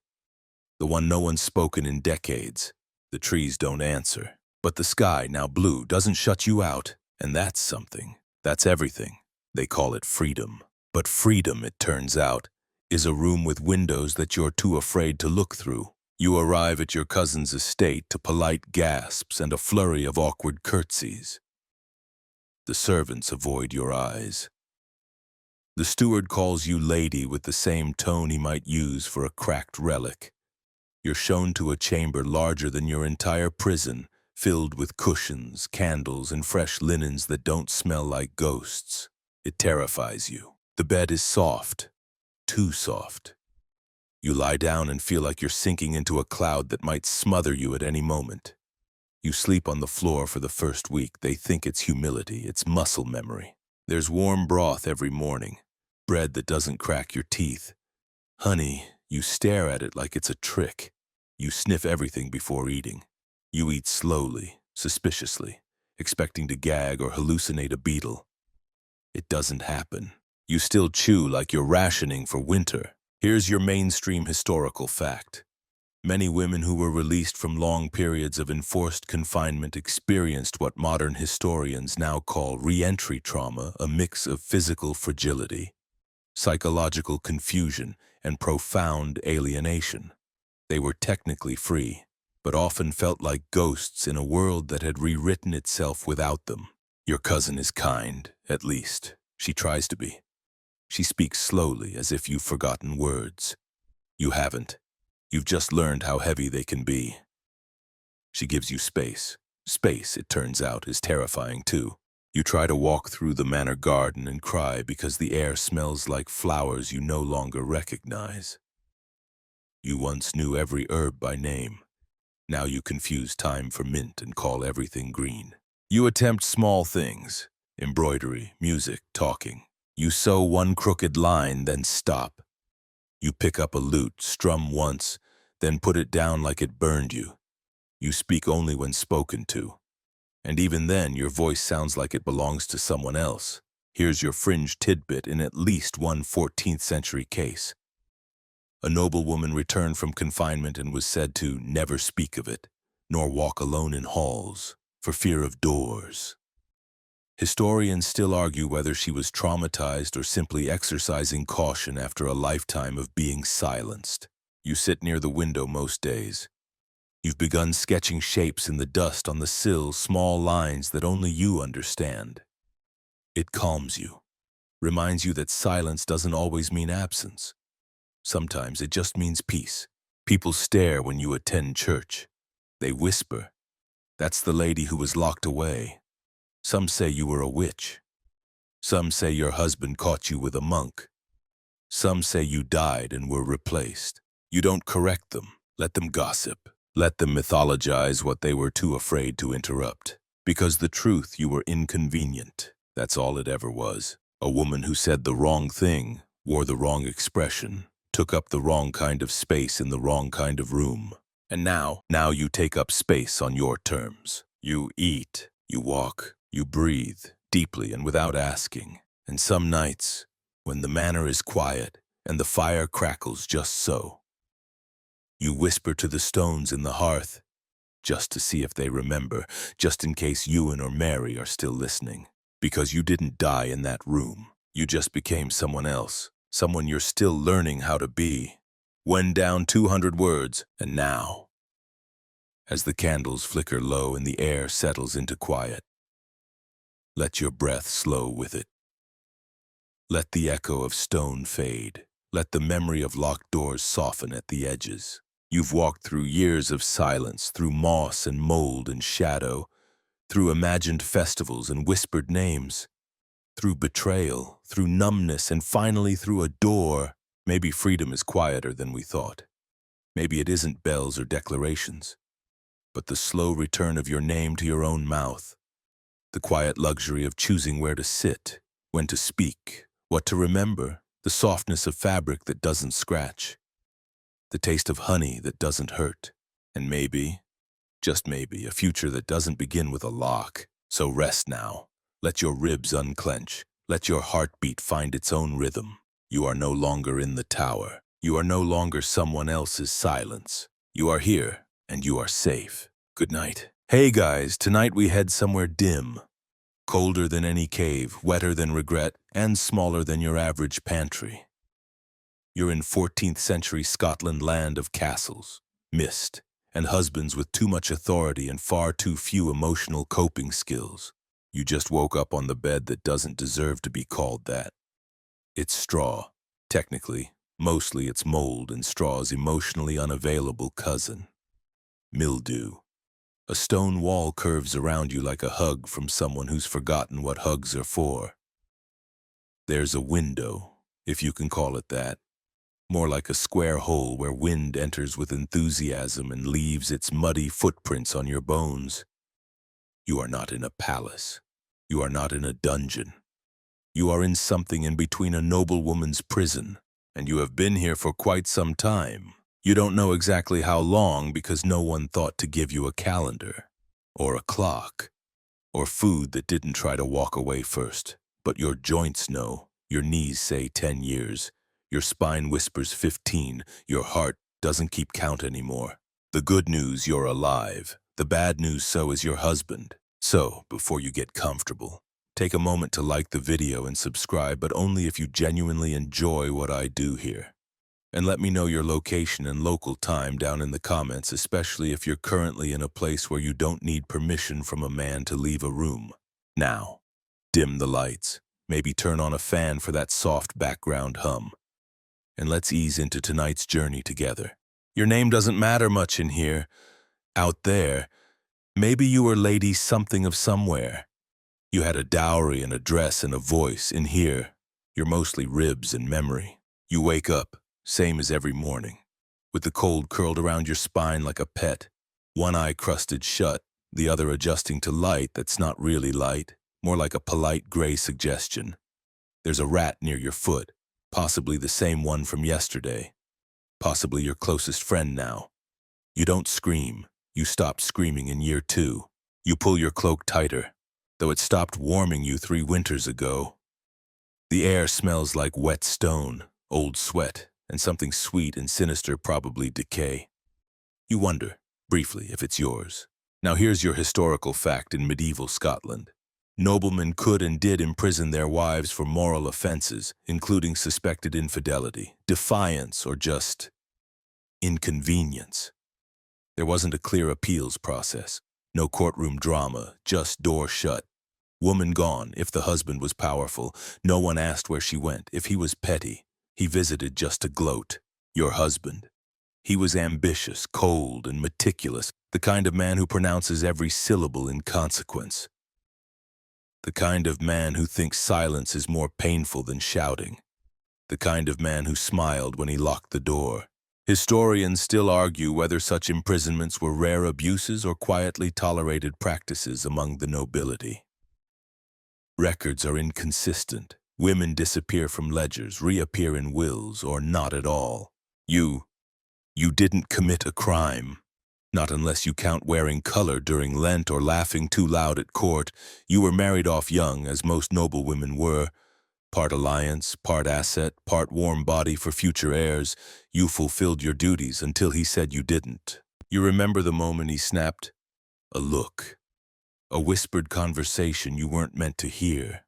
The one no one's spoken in decades. The trees don't answer. But the sky, now blue, doesn't shut you out. And that's something. That's everything. They call it freedom. But freedom, it turns out, is a room with windows that you're too afraid to look through. You arrive at your cousin's estate to polite gasps and a flurry of awkward curtsies. The servants avoid your eyes. The steward calls you lady with the same tone he might use for a cracked relic. You're shown to a chamber larger than your entire prison, filled with cushions, candles, and fresh linens that don't smell like ghosts. It terrifies you. The bed is soft, too soft. You lie down and feel like you're sinking into a cloud that might smother you at any moment. You sleep on the floor for the first week. They think it's humility, it's muscle memory. There's warm broth every morning, bread that doesn't crack your teeth. Honey, you stare at it like it's a trick. You sniff everything before eating. You eat slowly, suspiciously, expecting to gag or hallucinate a beetle. It doesn't happen. You still chew like you're rationing for winter. Here's your mainstream historical fact. Many women who were released from long periods of enforced confinement experienced what modern historians now call re-entry trauma, a mix of physical fragility, psychological confusion, and profound alienation. They were technically free, but often felt like ghosts in a world that had rewritten itself without them. Your cousin is kind, at least. She tries to be. She speaks slowly, as if you've forgotten words. You haven't. You've just learned how heavy they can be. She gives you space. Space, it turns out, is terrifying too. You try to walk through the manor garden and cry because the air smells like flowers you no longer recognize. You once knew every herb by name. Now you confuse thyme for mint and call everything green. You attempt small things, embroidery, music, talking. You sew one crooked line, then stop. You pick up a lute, strum once, then put it down like it burned you. You speak only when spoken to. And even then, your voice sounds like it belongs to someone else. Here's your fringe tidbit in at least one 14th century case. A noblewoman returned from confinement and was said to never speak of it, nor walk alone in halls, for fear of doors. Historians still argue whether she was traumatized or simply exercising caution after a lifetime of being silenced. You sit near the window most days. You've begun sketching shapes in the dust on the sill, small lines that only you understand. It calms you, reminds you that silence doesn't always mean absence. Sometimes it just means peace. People stare when you attend church. They whisper, "That's the lady who was locked away." Some say you were a witch. Some say your husband caught you with a monk. Some say you died and were replaced. You don't correct them. Let them gossip. Let them mythologize what they were too afraid to interrupt. Because the truth, you were inconvenient. That's all it ever was. A woman who said the wrong thing, wore the wrong expression, took up the wrong kind of space in the wrong kind of room. And now you take up space on your terms. You eat, you walk, you breathe, deeply and without asking. And some nights, when the manor is quiet and the fire crackles just so, you whisper to the stones in the hearth, just to see if they remember, just in case Ewan or Mary are still listening. Because you didn't die in that room. You just became someone else, someone you're still learning how to be. When down 200 words, and now. As the candles flicker low and the air settles into quiet, let your breath slow with it. Let the echo of stone fade. Let the memory of locked doors soften at the edges. You've walked through years of silence, through moss and mold and shadow, through imagined festivals and whispered names, through betrayal, through numbness, and finally through a door. Maybe freedom is quieter than we thought. Maybe it isn't bells or declarations, but the slow return of your name to your own mouth, the quiet luxury of choosing where to sit, when to speak, what to remember, the softness of fabric that doesn't scratch, the taste of honey that doesn't hurt, and maybe, just maybe, a future that doesn't begin with a lock. So rest now. Let your ribs unclench. Let your heartbeat find its own rhythm. You are no longer in the tower. You are no longer someone else's silence. You are here, and you are safe. Good night. Hey guys, tonight we head somewhere dim. Colder than any cave, wetter than regret, and smaller than your average pantry. You're in 14th century Scotland, land of castles, mist, and husbands with too much authority and far too few emotional coping skills. You just woke up on the bed that doesn't deserve to be called that. It's straw. Technically, mostly it's mold and straw's emotionally unavailable cousin. Mildew. A stone wall curves around you like a hug from someone who's forgotten what hugs are for. There's a window, if you can call it that. More like a square hole where wind enters with enthusiasm and leaves its muddy footprints on your bones. You are not in a palace. You are not in a dungeon. You are in something in between a noblewoman's prison, and you have been here for quite some time. You don't know exactly how long because no one thought to give you a calendar, or a clock, or food that didn't try to walk away first. But your joints know, your knees say 10 years, your spine whispers 15, your heart doesn't keep count anymore. The good news, you're alive. The bad news, so is your husband. So, before you get comfortable, take a moment to like the video and subscribe, but only if you genuinely enjoy what I do here. And let me know your location and local time down in the comments, especially if you're currently in a place where you don't need permission from a man to leave a room. Now, dim the lights, maybe turn on a fan for that soft background hum. And let's ease into tonight's journey together. Your name doesn't matter much in here. Out there, maybe you were Lady Something of Somewhere. You had a dowry and a dress and a voice. In here, you're mostly ribs and memory. You wake up, same as every morning, with the cold curled around your spine like a pet, one eye crusted shut, the other adjusting to light that's not really light, more like a polite gray suggestion. There's a rat near your foot, possibly the same one from yesterday, possibly your closest friend now. You don't scream. You stopped screaming in year 2. You pull your cloak tighter, though it stopped warming you 3 winters ago. The air smells like wet stone, old sweat, and something sweet and sinister probably decay. You wonder, briefly, if it's yours. Now here's your historical fact in medieval Scotland. Noblemen could and did imprison their wives for moral offenses, including suspected infidelity, defiance, or just inconvenience. There wasn't a clear appeals process, no courtroom drama, just door shut. Woman gone if the husband was powerful. No one asked where she went. If he was petty, he visited just to gloat. Your husband. He was ambitious, cold, and meticulous, the kind of man who pronounces every syllable in consequence. The kind of man who thinks silence is more painful than shouting. The kind of man who smiled when he locked the door. Historians still argue whether such imprisonments were rare abuses or quietly tolerated practices among the nobility. Records are inconsistent. Women disappear from ledgers, reappear in wills, or not at all. You didn't commit a crime. Not unless you count wearing color during Lent or laughing too loud at court. You were married off young, as most noblewomen were. Part alliance, part asset, part warm body for future heirs. You fulfilled your duties until he said you didn't. You remember the moment he snapped? A look. A whispered conversation you weren't meant to hear.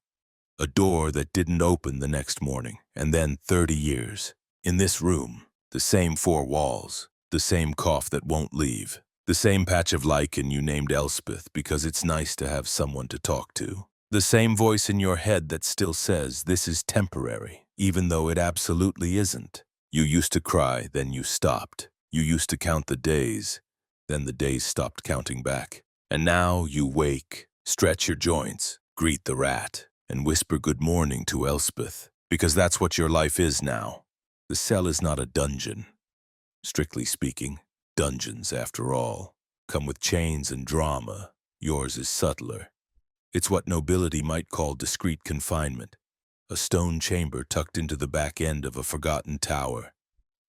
A door that didn't open the next morning. And then 30 years. In this room, the same four walls. The same cough that won't leave. The same patch of lichen you named Elspeth because it's nice to have someone to talk to. The same voice in your head that still says this is temporary, even though it absolutely isn't. You used to cry, then you stopped. You used to count the days, then the days stopped counting back. And now you wake, stretch your joints, greet the rat, and whisper good morning to Elspeth, because that's what your life is now. The cell is not a dungeon. Strictly speaking, dungeons, after all, come with chains and drama. Yours is subtler. It's what nobility might call discreet confinement, a stone chamber tucked into the back end of a forgotten tower,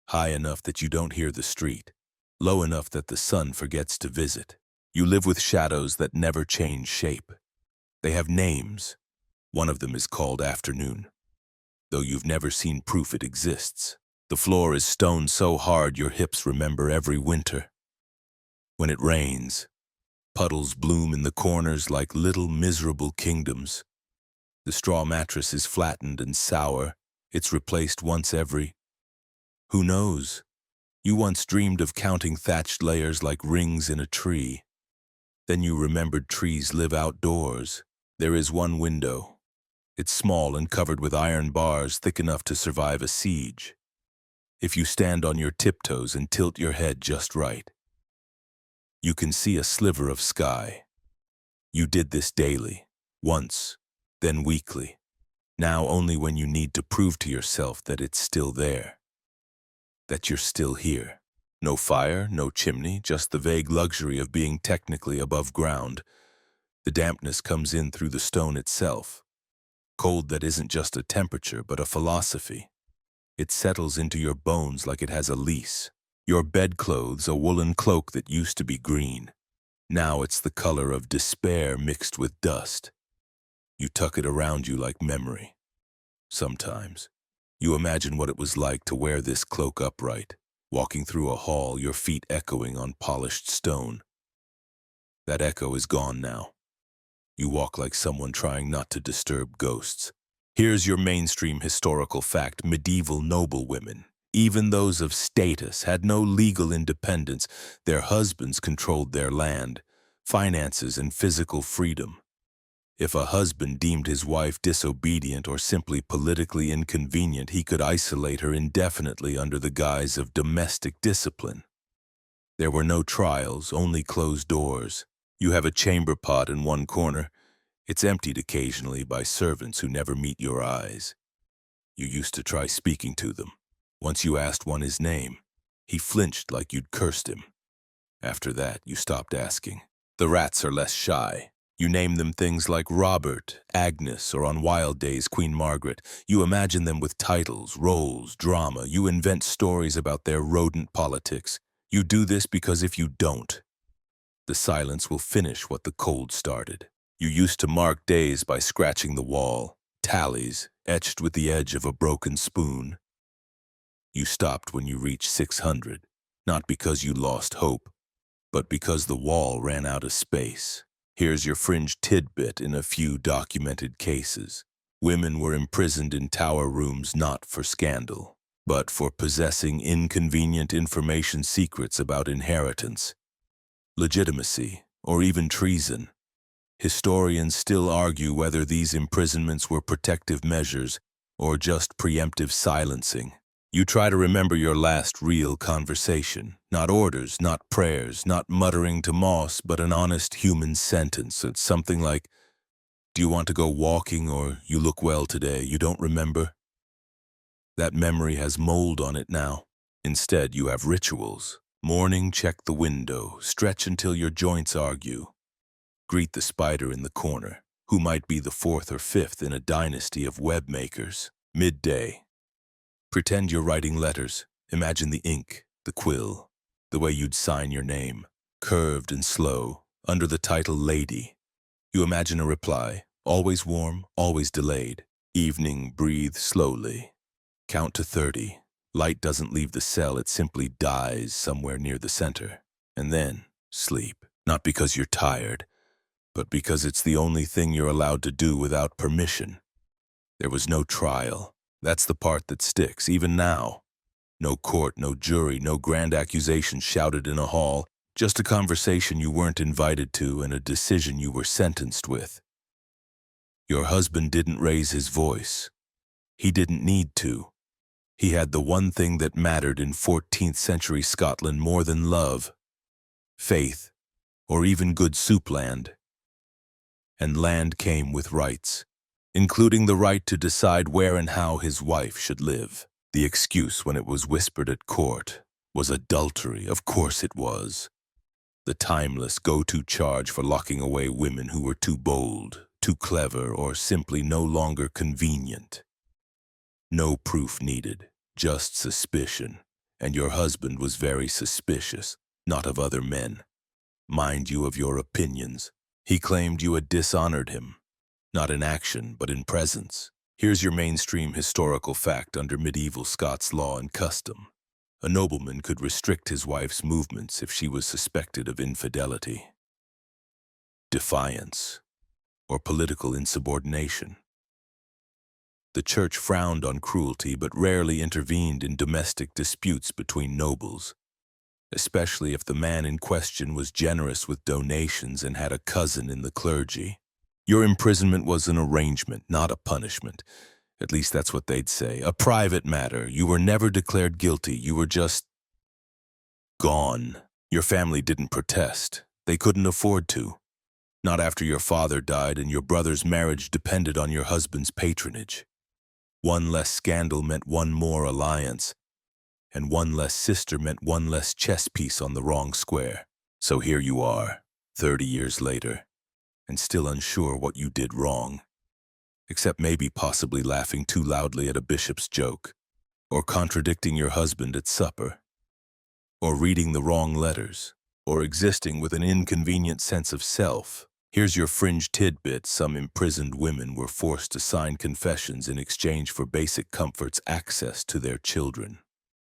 high enough that you don't hear the street, low enough that the sun forgets to visit. You live with shadows that never change shape. They have names. One of them is called afternoon, though you've never seen proof it exists. The floor is stone so hard your hips remember every winter. When it rains, puddles bloom in the corners like little miserable kingdoms. The straw mattress is flattened and sour. It's replaced once every... Who knows? You once dreamed of counting thatched layers like rings in a tree. Then you remembered trees live outdoors. There is one window. It's small and covered with iron bars thick enough to survive a siege. If you stand on your tiptoes and tilt your head just right, you can see a sliver of sky. You did this daily, once, then weekly. Now only when you need to prove to yourself that it's still there, that you're still here. No fire, no chimney, just the vague luxury of being technically above ground. The dampness comes in through the stone itself. Cold that isn't just a temperature, but a philosophy. It settles into your bones like it has a lease. Your bedclothes, a woolen cloak that used to be green. Now it's the color of despair mixed with dust. You tuck it around you like memory. Sometimes, you imagine what it was like to wear this cloak upright, walking through a hall, your feet echoing on polished stone. That echo is gone now. You walk like someone trying not to disturb ghosts. Here's your mainstream historical fact: medieval noblewomen, even those of status, had no legal independence. Their husbands controlled their land, finances, and physical freedom. If a husband deemed his wife disobedient or simply politically inconvenient, he could isolate her indefinitely under the guise of domestic discipline. There were no trials, only closed doors. You have a chamber pot in one corner. It's emptied occasionally by servants who never meet your eyes. You used to try speaking to them. Once you asked one his name, he flinched like you'd cursed him. After that, you stopped asking. The rats are less shy. You name them things like Robert, Agnes, or on wild days, Queen Margaret. You imagine them with titles, roles, drama. You invent stories about their rodent politics. You do this because if you don't, the silence will finish what the cold started. You used to mark days by scratching the wall, tallies etched with the edge of a broken spoon. You stopped when you reached 600, not because you lost hope, but because the wall ran out of space. Here's your fringe tidbit in a few documented cases. Women were imprisoned in tower rooms not for scandal, but for possessing inconvenient information secrets about inheritance, legitimacy, or even treason. Historians still argue whether these imprisonments were protective measures or just preemptive silencing. You try to remember your last real conversation. Not orders, not prayers, not muttering to moss, but an honest human sentence. It's something like, "Do you want to go walking?" or "You look well today." You don't remember? That memory has mold on it now. Instead, you have rituals. Morning, check the window. Stretch until your joints argue. Greet the spider in the corner, who might be the fourth or fifth in a dynasty of web makers. Midday. Pretend you're writing letters. Imagine the ink, the quill, the way you'd sign your name, curved and slow, under the title Lady. You imagine a reply, always warm, always delayed. Evening, breathe slowly. Count to 30. Light doesn't leave the cell, it simply dies somewhere near the center. And then, sleep. Not because you're tired, but because it's the only thing you're allowed to do without permission. There was no trial. That's the part that sticks, even now. No court, no jury, no grand accusation shouted in a hall, just a conversation you weren't invited to and a decision you were sentenced with. Your husband didn't raise his voice. He didn't need to. He had the one thing that mattered in 14th century Scotland more than love, faith, or even good soup land. And land came with rights, including the right to decide where and how his wife should live. The excuse when it was whispered at court was adultery. Of course it was. The timeless go-to charge for locking away women who were too bold, too clever, or simply no longer convenient. No proof needed, just suspicion. And your husband was very suspicious, not of other men. Mind you of your opinions. He claimed you had dishonored him, not in action, but in presence. Here's your mainstream historical fact under medieval Scots law and custom. A nobleman could restrict his wife's movements if she was suspected of infidelity, defiance, or political insubordination. The church frowned on cruelty but rarely intervened in domestic disputes between nobles, especially if the man in question was generous with donations and had a cousin in the clergy. Your imprisonment was an arrangement, not a punishment. At least that's what they'd say. A private matter. You were never declared guilty. You were just gone. Your family didn't protest. They couldn't afford to. Not after your father died and your brother's marriage depended on your husband's patronage. One less scandal meant one more alliance, and one less sister meant one less chess piece on the wrong square. So here you are, 30 years later, and still unsure what you did wrong, except maybe possibly laughing too loudly at a bishop's joke, or contradicting your husband at supper, or reading the wrong letters, or existing with an inconvenient sense of self. Here's your fringe tidbit. Some imprisoned women were forced to sign confessions in exchange for basic comforts, access to their children,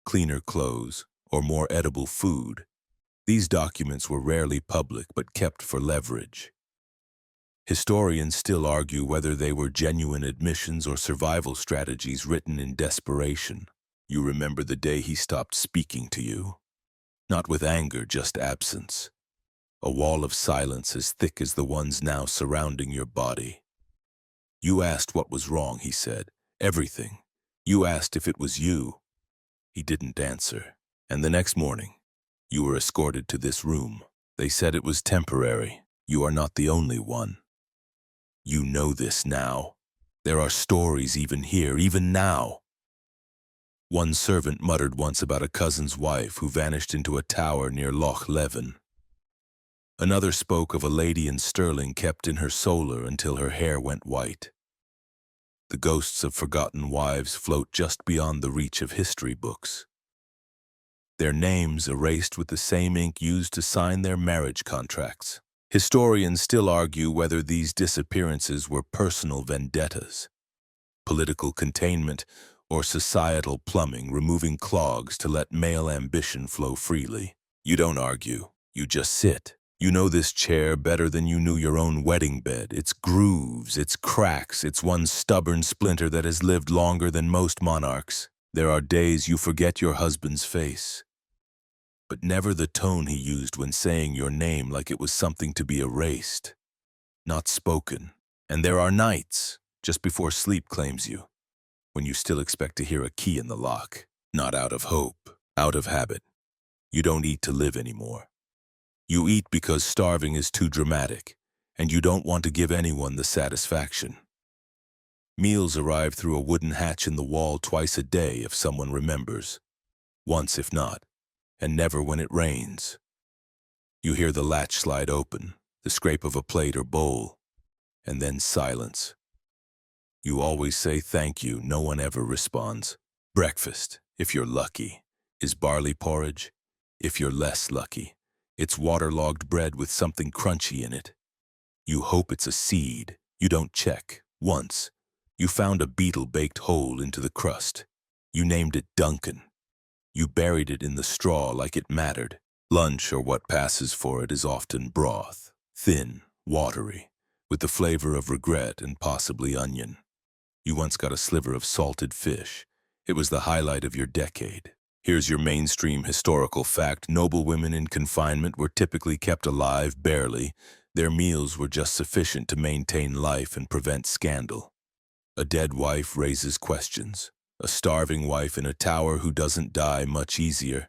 cleaner clothes, or more edible food. These documents were rarely public but kept for leverage. Historians still argue whether they were genuine admissions or survival strategies written in desperation. You remember the day he stopped speaking to you? Not with anger, just absence. A wall of silence as thick as the ones now surrounding your body. You asked what was wrong, he said. Everything. You asked if it was you. He didn't answer. And the next morning, you were escorted to this room. They said it was temporary. You are not the only one. You know this now. There are stories even here, even now. One servant muttered once about a cousin's wife who vanished into a tower near Loch Leven. Another spoke of a lady in Stirling kept in her solar until her hair went white. The ghosts of forgotten wives float just beyond the reach of history books. Their names erased with the same ink used to sign their marriage contracts. Historians still argue whether these disappearances were personal vendettas, political containment, Or societal plumbing, removing clogs to let male ambition flow freely. You don't argue, you just sit. You know this chair better than you knew your own wedding bed, its grooves, its cracks, its one stubborn splinter that has lived longer than most monarchs. There are days you forget your husband's face, but never the tone he used when saying your name like it was something to be erased, not spoken. And there are nights, just before sleep claims you, when you still expect to hear a key in the lock, not out of hope, out of habit. You don't eat to live anymore. You eat because starving is too dramatic, and you don't want to give anyone the satisfaction. Meals arrive through a wooden hatch in the wall twice a day if someone remembers, once if not, and never when it rains. You hear the latch slide open, the scrape of a plate or bowl, and then silence. You always say thank you, no one ever responds. Breakfast, if you're lucky, is barley porridge. If you're less lucky, it's waterlogged bread with something crunchy in it. You hope it's a seed. You don't check. Once, you found a beetle baked whole into the crust. You named it Duncan. You buried it in the straw like it mattered. Lunch, or what passes for it, is often broth, thin, watery, with the flavor of regret and possibly onion. You once got a sliver of salted fish. It was the highlight of your decade. Here's your mainstream historical fact. Noble women in confinement were typically kept alive barely. Their meals were just sufficient to maintain life and prevent scandal. A dead wife raises questions. A starving wife in a tower who doesn't die much easier.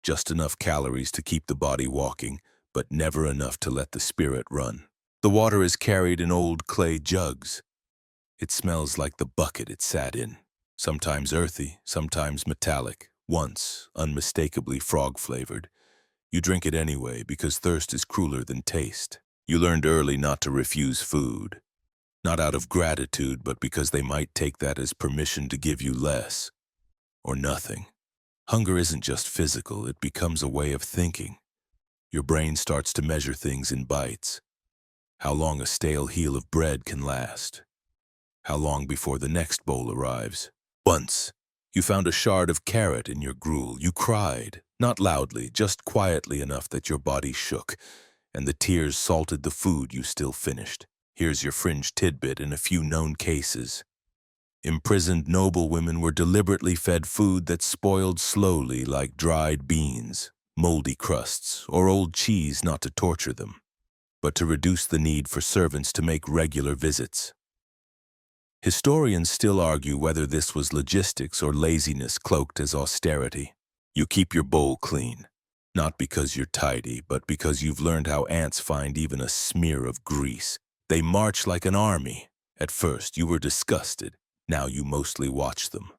Just enough calories to keep the body walking, but never enough to let the spirit run. The water is carried in old clay jugs. It smells like the bucket it sat in. Sometimes earthy, sometimes metallic, once unmistakably frog-flavored. You drink it anyway because thirst is crueler than taste. You learned early not to refuse food. Not out of gratitude, but because they might take that as permission to give you less. Or nothing. Hunger isn't just physical, it becomes a way of thinking. Your brain starts to measure things in bites. How long a stale heel of bread can last. How long before the next bowl arrives. Once, you found a shard of carrot in your gruel. You cried, not loudly, just quietly enough that your body shook, and the tears salted the food you still finished. Here's your fringe tidbit in a few known cases. Imprisoned noblewomen were deliberately fed food that spoiled slowly like dried beans, moldy crusts, or old cheese, not to torture them, but to reduce the need for servants to make regular visits. Historians still argue whether this was logistics or laziness cloaked as austerity. You keep your bowl clean, not because you're tidy, but because you've learned how ants find even a smear of grease. They march like an army. At first, you were disgusted. Now you mostly watch them.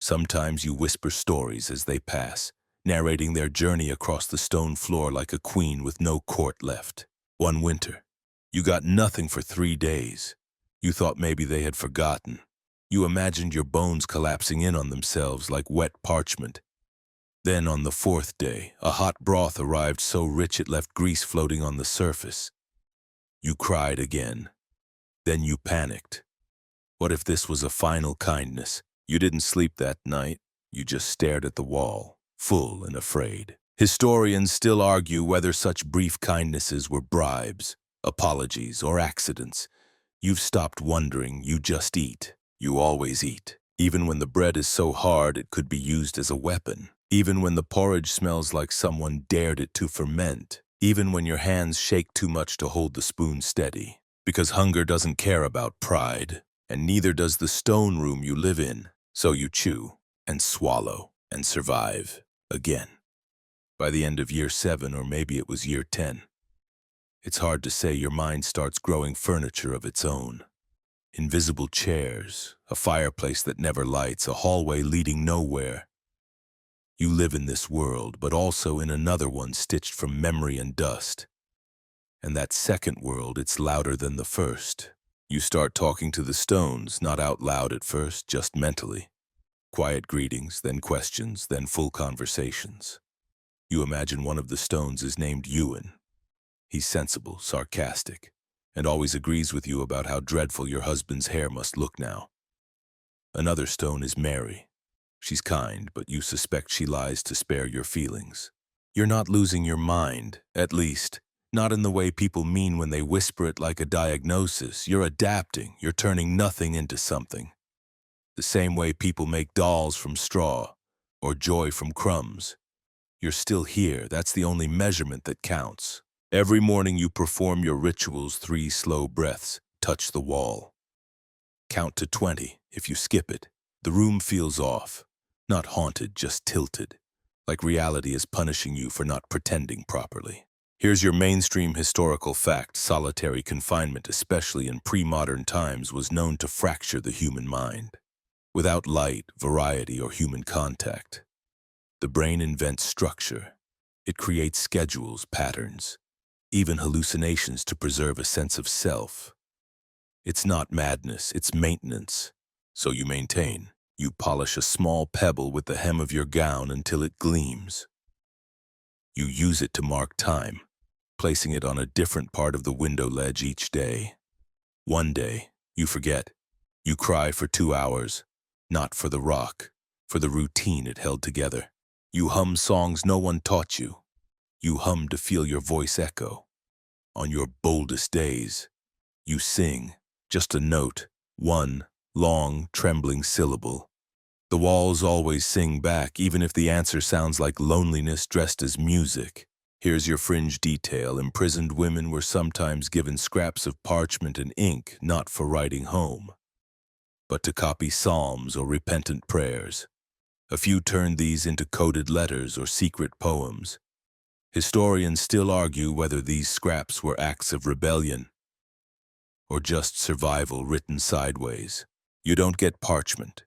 Sometimes you whisper stories as they pass, narrating their journey across the stone floor like a queen with no court left. One winter, you got nothing for 3 days. You thought maybe they had forgotten. You imagined your bones collapsing in on themselves like wet parchment. Then on the 4th day, a hot broth arrived so rich it left grease floating on the surface. You cried again. Then you panicked. What if this was a final kindness? You didn't sleep that night. You just stared at the wall, full and afraid. Historians still argue whether such brief kindnesses were bribes, apologies, or accidents. You've stopped wondering, you just eat. You always eat. Even when the bread is so hard it could be used as a weapon. Even when the porridge smells like someone dared it to ferment. Even when your hands shake too much to hold the spoon steady. Because hunger doesn't care about pride, and neither does the stone room you live in. So you chew, and swallow, and survive, again. By the end of year 7, or maybe it was year 10, it's hard to say, your mind starts growing furniture of its own. Invisible chairs, a fireplace that never lights, a hallway leading nowhere. You live in this world, but also in another one stitched from memory and dust. And that second world, it's louder than the first. You start talking to the stones, not out loud at first, just mentally. Quiet greetings, then questions, then full conversations. You imagine one of the stones is named Ewan. He's sensible, sarcastic, and always agrees with you about how dreadful your husband's hair must look now. Another stone is Mary. She's kind, but you suspect she lies to spare your feelings. You're not losing your mind, at least, not in the way people mean when they whisper it like a diagnosis. You're adapting, you're turning nothing into something. The same way people make dolls from straw, or joy from crumbs. You're still here, that's the only measurement that counts. Every morning you perform your rituals, 3 slow breaths, touch the wall. Count to 20. If you skip it, the room feels off. Not haunted, just tilted. Like reality is punishing you for not pretending properly. Here's your mainstream historical fact. Solitary confinement, especially in pre-modern times, was known to fracture the human mind. Without light, variety, or human contact, the brain invents structure. It creates schedules, patterns, even hallucinations to preserve a sense of self. It's not madness, it's maintenance. So you maintain. You polish a small pebble with the hem of your gown until it gleams. You use it to mark time, placing it on a different part of the window ledge each day. One day, you forget. You cry for 2 hours, not for the rock, for the routine it held together. You hum songs no one taught you. You hum to feel your voice echo. On your boldest days, you sing, just a note, one long, trembling syllable. The walls always sing back, even if the answer sounds like loneliness dressed as music. Here's your fringe detail. Imprisoned women were sometimes given scraps of parchment and ink, not for writing home, but to copy psalms or repentant prayers. A few turned these into coded letters or secret poems. Historians still argue whether these scraps were acts of rebellion or just survival written sideways. You don't get parchment,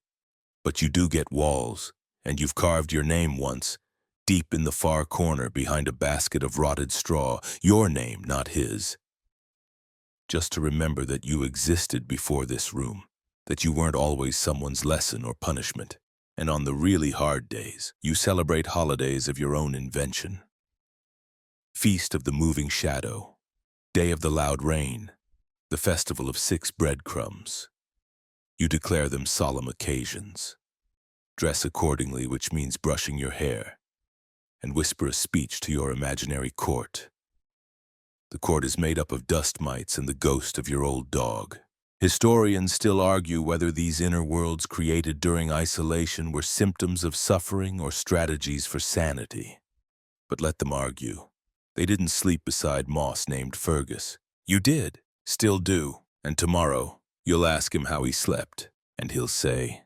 but you do get walls, and you've carved your name once, deep in the far corner behind a basket of rotted straw. Your name, not his. Just to remember that you existed before this room, that you weren't always someone's lesson or punishment. And on the really hard days, you celebrate holidays of your own invention. Feast of the Moving Shadow, Day of the Loud Rain, the Festival of 6 Breadcrumbs. You declare them solemn occasions. Dress accordingly, which means brushing your hair, and whisper a speech to your imaginary court. The court is made up of dust mites and the ghost of your old dog. Historians still argue whether these inner worlds created during isolation were symptoms of suffering or strategies for sanity. But let them argue. They didn't sleep beside moss named Fergus. You did, still do, and tomorrow you'll ask him how he slept, and he'll say,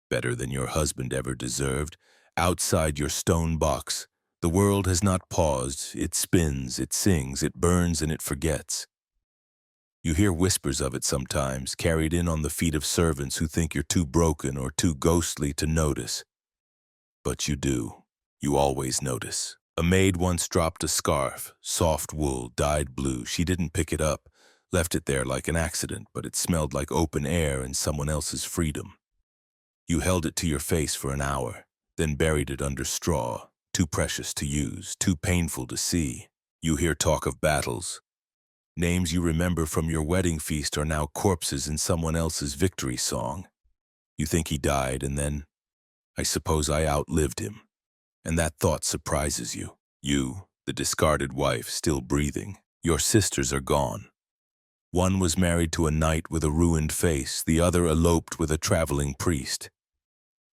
better than your husband ever deserved. Outside your stone box, the world has not paused. It spins, it sings, it burns, and it forgets. You hear whispers of it sometimes, carried in on the feet of servants who think you're too broken or too ghostly to notice. But you do. You always notice. A maid once dropped a scarf, soft wool, dyed blue. She didn't pick it up, left it there like an accident, but it smelled like open air and someone else's freedom. You held it to your face for an hour, then buried it under straw, too precious to use, too painful to see. You hear talk of battles. Names you remember from your wedding feast are now corpses in someone else's victory song. You think he died, and then, I suppose I outlived him. And that thought surprises you. You, the discarded wife, still breathing. Your sisters are gone. One was married to a knight with a ruined face, the other eloped with a traveling priest.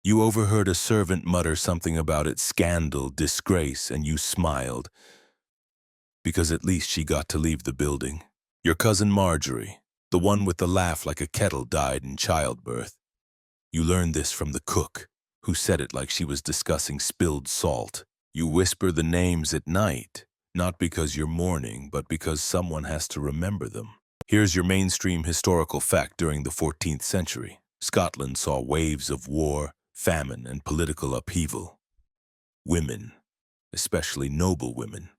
You overheard a servant mutter something about it, scandal, disgrace, and you smiled, because at least she got to leave the building. Your cousin Marjorie, the one with the laugh like a kettle, died in childbirth. You learned this from the cook, who said it like she was discussing spilled salt. You whisper the names at night, not because you're mourning, but because someone has to remember them. Here's your mainstream historical fact. During the 14th century, Scotland saw waves of war, famine, and political upheaval. Women, especially noble women,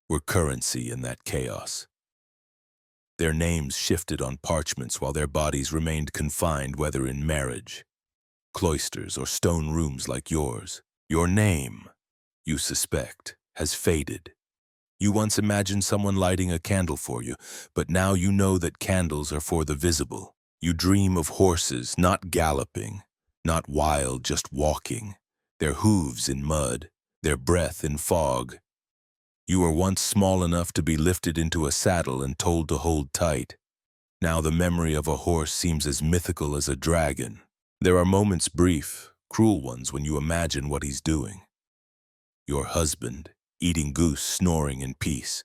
were currency in that chaos. Their names shifted on parchments while their bodies remained confined, whether in marriage, cloisters, or stone rooms like yours. Your name, you suspect, has faded. You once imagined someone lighting a candle for you, but now you know that candles are for the visible. You dream of horses not galloping, not wild, just walking, their hooves in mud, their breath in fog. You were once small enough to be lifted into a saddle and told to hold tight. Now the memory of a horse seems as mythical as a dragon. There are moments, brief, cruel ones, when you imagine what he's doing. Your husband, eating goose, snoring in peace,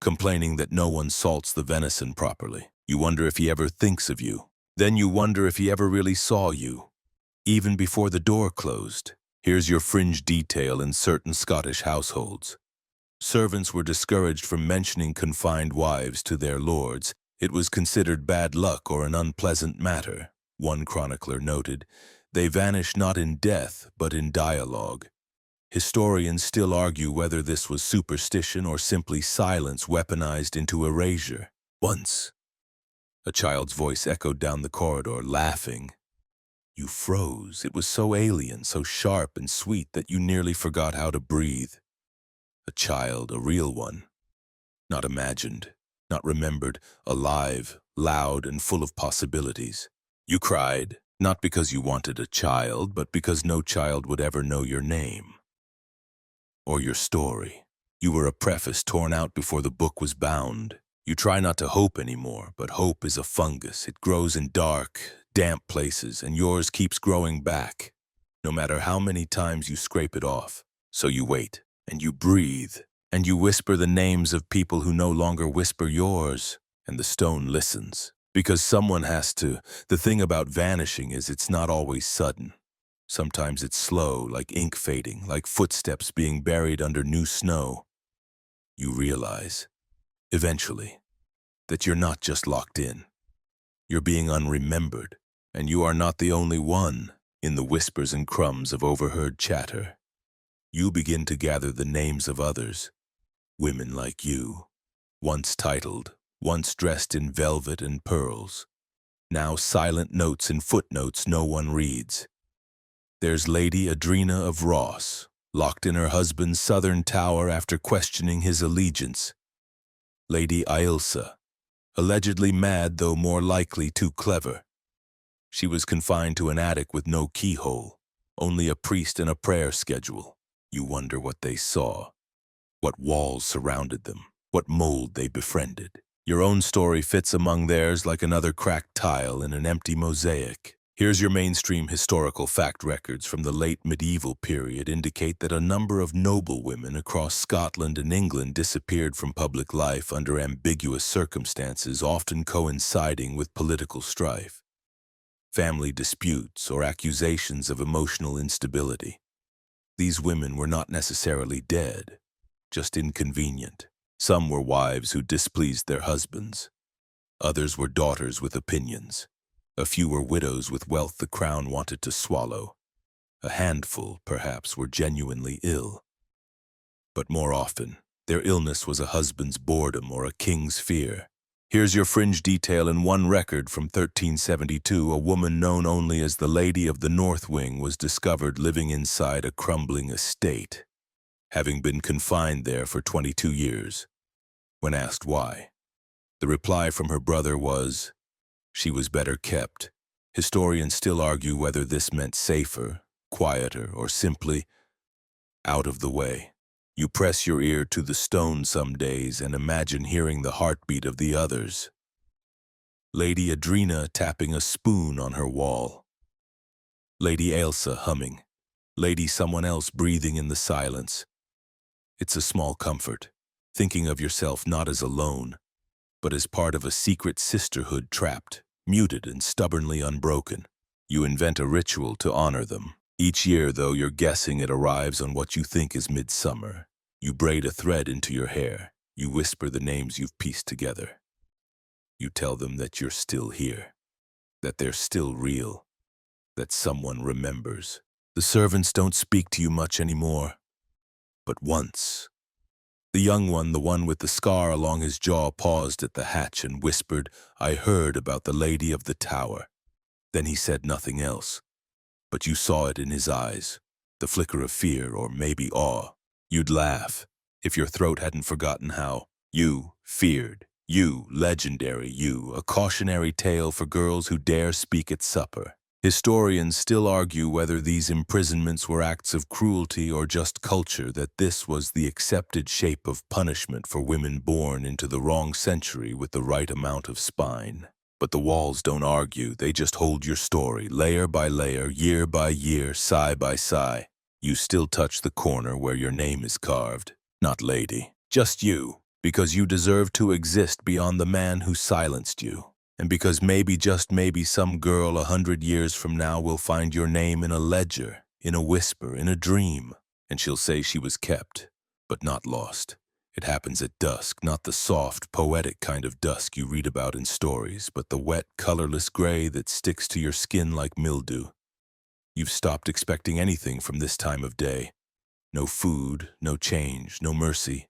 complaining that no one salts the venison properly. You wonder if he ever thinks of you. Then you wonder if he ever really saw you, even before the door closed. Here's your fringe detail in certain Scottish households. Servants were discouraged from mentioning confined wives to their lords. It was considered bad luck or an unpleasant matter. One chronicler noted, "They vanish not in death, but in dialogue." Historians still argue whether this was superstition or simply silence weaponized into erasure. Once, a child's voice echoed down the corridor, laughing. You froze. It was so alien, so sharp and sweet that you nearly forgot how to breathe. A child, a real one. Not imagined, not remembered, alive, loud, and full of possibilities. You cried, not because you wanted a child, but because no child would ever know your name or your story. You were a preface torn out before the book was bound. You try not to hope anymore, but hope is a fungus. It grows in dark, damp places, and yours keeps growing back, no matter how many times you scrape it off. So you wait, and you breathe, and you whisper the names of people who no longer whisper yours, and the stone listens. Because someone has to. The thing about vanishing is it's not always sudden. Sometimes it's slow, like ink fading, like footsteps being buried under new snow. You realize, eventually, that you're not just locked in. You're being unremembered, and you are not the only one in the whispers and crumbs of overheard chatter. You begin to gather the names of others, women like you, once titled, once dressed in velvet and pearls, now silent notes and footnotes no one reads. There's Lady Adrena of Ross, locked in her husband's southern tower after questioning his allegiance. Lady Ailsa, allegedly mad though more likely too clever. She was confined to an attic with no keyhole, only a priest and a prayer schedule. You wonder what they saw, what walls surrounded them, what mold they befriended. Your own story fits among theirs like another cracked tile in an empty mosaic. Here's your mainstream historical fact records from the late medieval period indicate that a number of noble women across Scotland and England disappeared from public life under ambiguous circumstances, often coinciding with political strife, family disputes, or accusations of emotional instability. These women were not necessarily dead, just inconvenient. Some were wives who displeased their husbands. Others were daughters with opinions. A few were widows with wealth the crown wanted to swallow. A handful, perhaps, were genuinely ill. But more often, their illness was a husband's boredom or a king's fear. Here's your fringe detail in one record from 1372. A woman known only as the Lady of the North Wing was discovered living inside a crumbling estate, having been confined there for 22 years. When asked why, the reply from her brother was, she was better kept. Historians still argue whether this meant safer, quieter, or simply out of the way. You press your ear to the stone some days and imagine hearing the heartbeat of the others. Lady Adrena tapping a spoon on her wall. Lady Ailsa humming. Lady someone else breathing in the silence. It's a small comfort, thinking of yourself not as alone, but as part of a secret sisterhood trapped, muted, and stubbornly unbroken. You invent a ritual to honor them. Each year, though you're guessing, it arrives on what you think is midsummer. You braid a thread into your hair. You whisper the names you've pieced together. You tell them that you're still here, that they're still real, that someone remembers. The servants don't speak to you much anymore. But once, the young one, the one with the scar along his jaw, paused at the hatch and whispered, I heard about the Lady of the Tower. Then he said nothing else. But you saw it in his eyes, the flicker of fear or maybe awe. You'd laugh if your throat hadn't forgotten how you feared. You, legendary you, a cautionary tale for girls who dare speak at supper. Historians still argue whether these imprisonments were acts of cruelty or just culture, that this was the accepted shape of punishment for women born into the wrong century with the right amount of spine. But the walls don't argue, they just hold your story, layer by layer, year by year, sigh by sigh. You still touch the corner where your name is carved. Not lady, just you, because you deserve to exist beyond the man who silenced you. And because maybe, just maybe, some girl 100 years from now will find your name in a ledger, in a whisper, in a dream, and she'll say she was kept, but not lost. It happens at dusk, not the soft, poetic kind of dusk you read about in stories, but the wet, colorless gray that sticks to your skin like mildew. You've stopped expecting anything from this time of day. No food, no change, no mercy.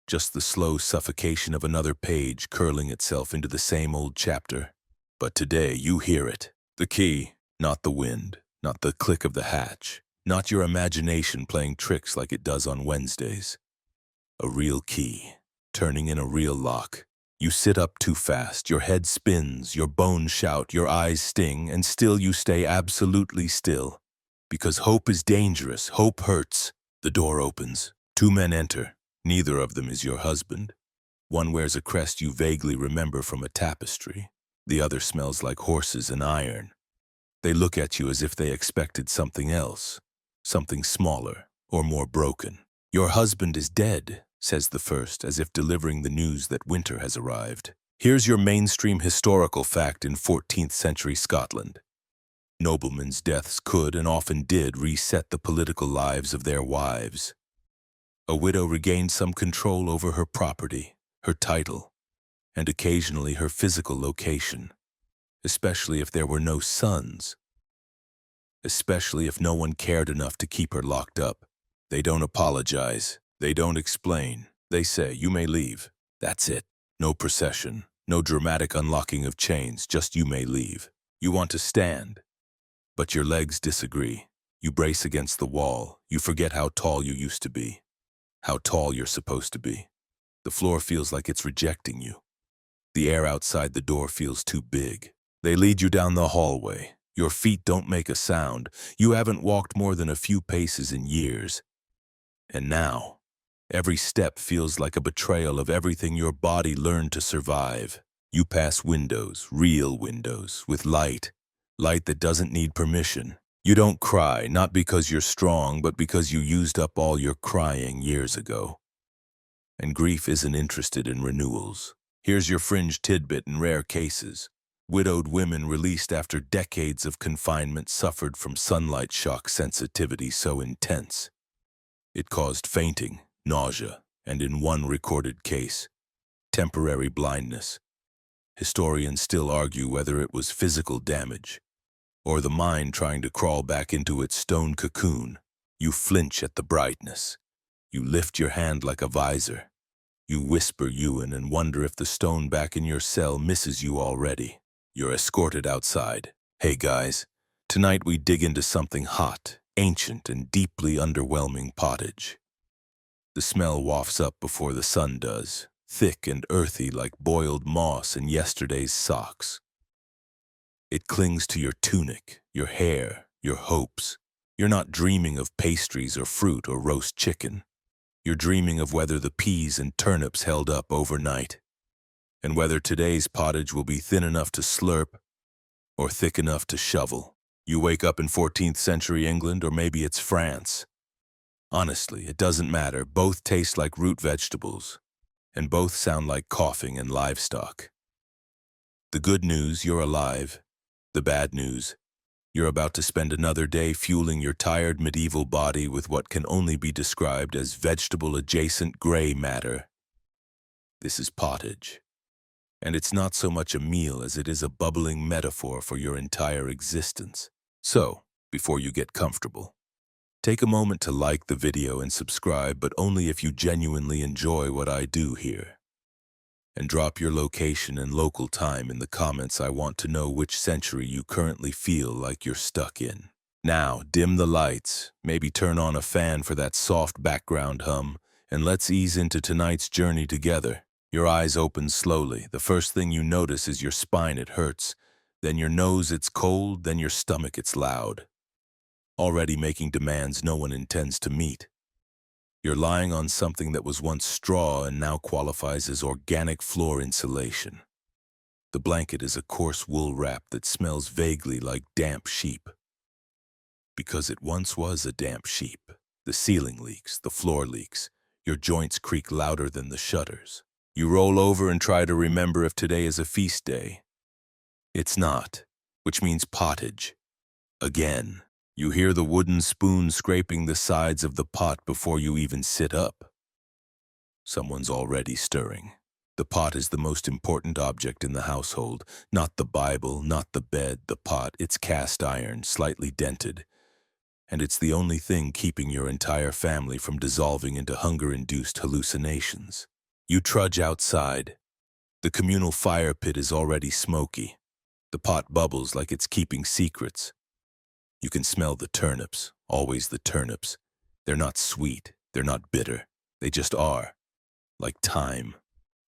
Just the slow suffocation of another page curling itself into the same old chapter. But today you hear it. The key, not the wind, not the click of the hatch, not your imagination playing tricks like it does on Wednesdays. A real key, turning in a real lock. You sit up too fast, your head spins, your bones shout, your eyes sting, and still you stay absolutely still. Because hope is dangerous, hope hurts. The door opens. 2 men enter. Neither of them is your husband. One wears a crest you vaguely remember from a tapestry. The other smells like horses and iron. They look at you as if they expected something else, something smaller or more broken. Your husband is dead, says the first, as if delivering the news that winter has arrived. Here's your mainstream historical fact in 14th century Scotland. Noblemen's deaths could and often did reset the political lives of their wives. A widow regained some control over her property, her title, and occasionally her physical location, especially if there were no sons, especially if no one cared enough to keep her locked up. They don't apologize, they don't explain, they say, "You may leave." That's it. No procession, no dramatic unlocking of chains, just "you may leave." You want to stand, but your legs disagree. You brace against the wall, you forget how tall you used to be. How tall you're supposed to be. The floor feels like it's rejecting you. The air outside the door feels too big. They lead you down the hallway. Your feet don't make a sound. You haven't walked more than a few paces in years. And now, every step feels like a betrayal of everything your body learned to survive. You pass windows, real windows, with light. Light that doesn't need permission. You don't cry, not because you're strong, but because you used up all your crying years ago. And grief isn't interested in renewals. Here's your fringe tidbit in rare cases. Widowed women released after decades of confinement suffered from sunlight shock sensitivity so intense. It caused fainting, nausea, and in one recorded case, temporary blindness. Historians still argue whether it was physical damage or the mind trying to crawl back into its stone cocoon. You flinch at the brightness. You lift your hand like a visor. You whisper Ewan and wonder if the stone back in your cell misses you already. You're escorted outside. Hey guys, tonight we dig into something hot, ancient, and deeply underwhelming pottage. The smell wafts up before the sun does, thick and earthy like boiled moss in yesterday's socks. It clings to your tunic, your hair, your hopes. You're not dreaming of pastries or fruit or roast chicken. You're dreaming of whether the peas and turnips held up overnight, and whether today's pottage will be thin enough to slurp or thick enough to shovel. You wake up in 14th century England, or maybe it's France. Honestly, it doesn't matter. Both taste like root vegetables, and both sound like coughing and livestock. The good news, you're alive. The bad news, you're about to spend another day fueling your tired medieval body with what can only be described as vegetable-adjacent gray matter. This is pottage, and it's not so much a meal as it is a bubbling metaphor for your entire existence. So, before you get comfortable, take a moment to like the video and subscribe, but only if you genuinely enjoy what I do here. And drop your location and local time in the comments. I want to know which century you currently feel like you're stuck in. Now, dim the lights, maybe turn on a fan for that soft background hum, and let's ease into tonight's journey together. Your eyes open slowly. The first thing you notice is your spine, it hurts. Then your nose, it's cold. Then your stomach, it's loud. Already making demands no one intends to meet. You're lying on something that was once straw and now qualifies as organic floor insulation. The blanket is a coarse wool wrap that smells vaguely like damp sheep. Because it once was a damp sheep. The ceiling leaks, the floor leaks. Your joints creak louder than the shutters. You roll over and try to remember if today is a feast day. It's not, which means pottage. Again. You hear the wooden spoon scraping the sides of the pot before you even sit up. Someone's already stirring. The pot is the most important object in the household. Not the Bible, not the bed, the pot. It's cast iron, slightly dented. And it's the only thing keeping your entire family from dissolving into hunger-induced hallucinations. You trudge outside. The communal fire pit is already smoky. The pot bubbles like it's keeping secrets. You can smell the turnips, always the turnips. They're not sweet, they're not bitter. They just are, like time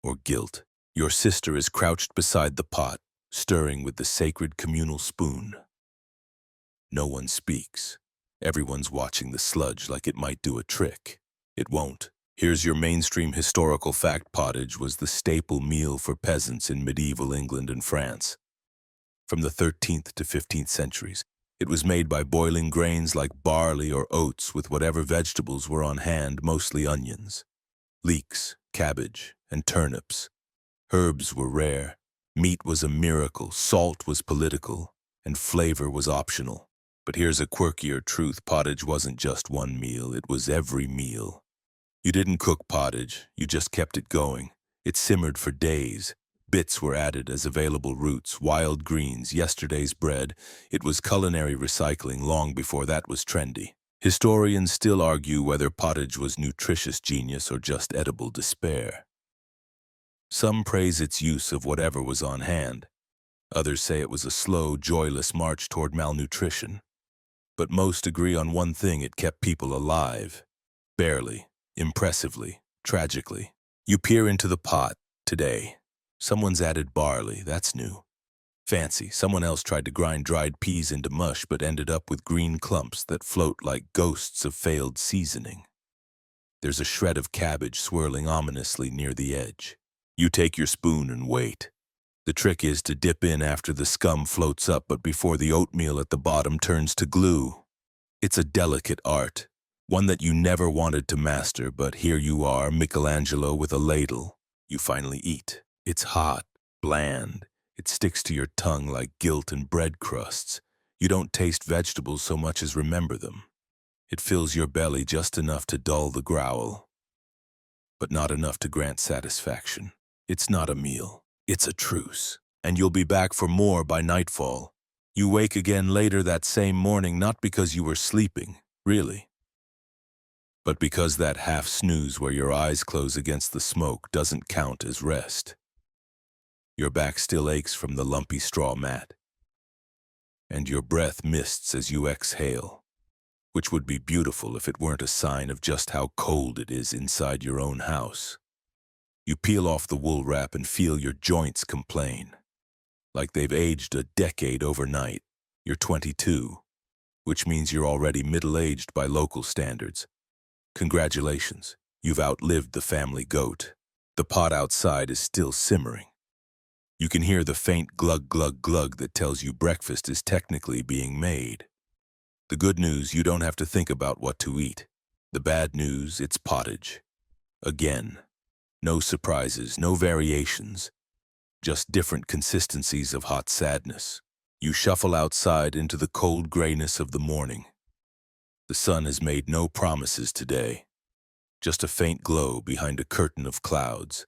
or guilt. Your sister is crouched beside the pot, stirring with the sacred communal spoon. No one speaks. Everyone's watching the sludge like it might do a trick. It won't. Here's your mainstream historical fact. Pottage was the staple meal for peasants in medieval England and France. From the 13th to 15th centuries, it was made by boiling grains like barley or oats with whatever vegetables were on hand, mostly onions, leeks, cabbage, and turnips. Herbs were rare, meat was a miracle, salt was political, and flavor was optional. But here's a quirkier truth. Pottage wasn't just one meal, it was every meal. You didn't cook pottage, you just kept it going. It simmered for days. Bits were added as available roots, wild greens, yesterday's bread. It was culinary recycling long before that was trendy. Historians still argue whether pottage was nutritious genius or just edible despair. Some praise its use of whatever was on hand. Others say it was a slow, joyless march toward malnutrition. But most agree on one thing: it kept people alive. Barely, impressively, tragically. You peer into the pot today. Someone's added barley, that's new. Fancy, someone else tried to grind dried peas into mush but ended up with green clumps that float like ghosts of failed seasoning. There's a shred of cabbage swirling ominously near the edge. You take your spoon and wait. The trick is to dip in after the scum floats up but before the oatmeal at the bottom turns to glue. It's a delicate art, one that you never wanted to master, but here you are, Michelangelo with a ladle. You finally eat. It's hot, bland. It sticks to your tongue like guilt and bread crusts. You don't taste vegetables so much as remember them. It fills your belly just enough to dull the growl, but not enough to grant satisfaction. It's not a meal. It's a truce. And you'll be back for more by nightfall. You wake again later that same morning, not because you were sleeping, really, but because that half snooze where your eyes close against the smoke doesn't count as rest. Your back still aches from the lumpy straw mat, and your breath mists as you exhale, which would be beautiful if it weren't a sign of just how cold it is inside your own house. You peel off the wool wrap and feel your joints complain, like they've aged a decade overnight. You're 22, which means you're already middle-aged by local standards. Congratulations, you've outlived the family goat. The pot outside is still simmering. You can hear the faint glug glug glug that tells you breakfast is technically being made. The good news, you don't have to think about what to eat. The bad news, it's pottage. Again. No surprises, no variations. Just different consistencies of hot sadness. You shuffle outside into the cold grayness of the morning. The sun has made no promises today. Just a faint glow behind a curtain of clouds.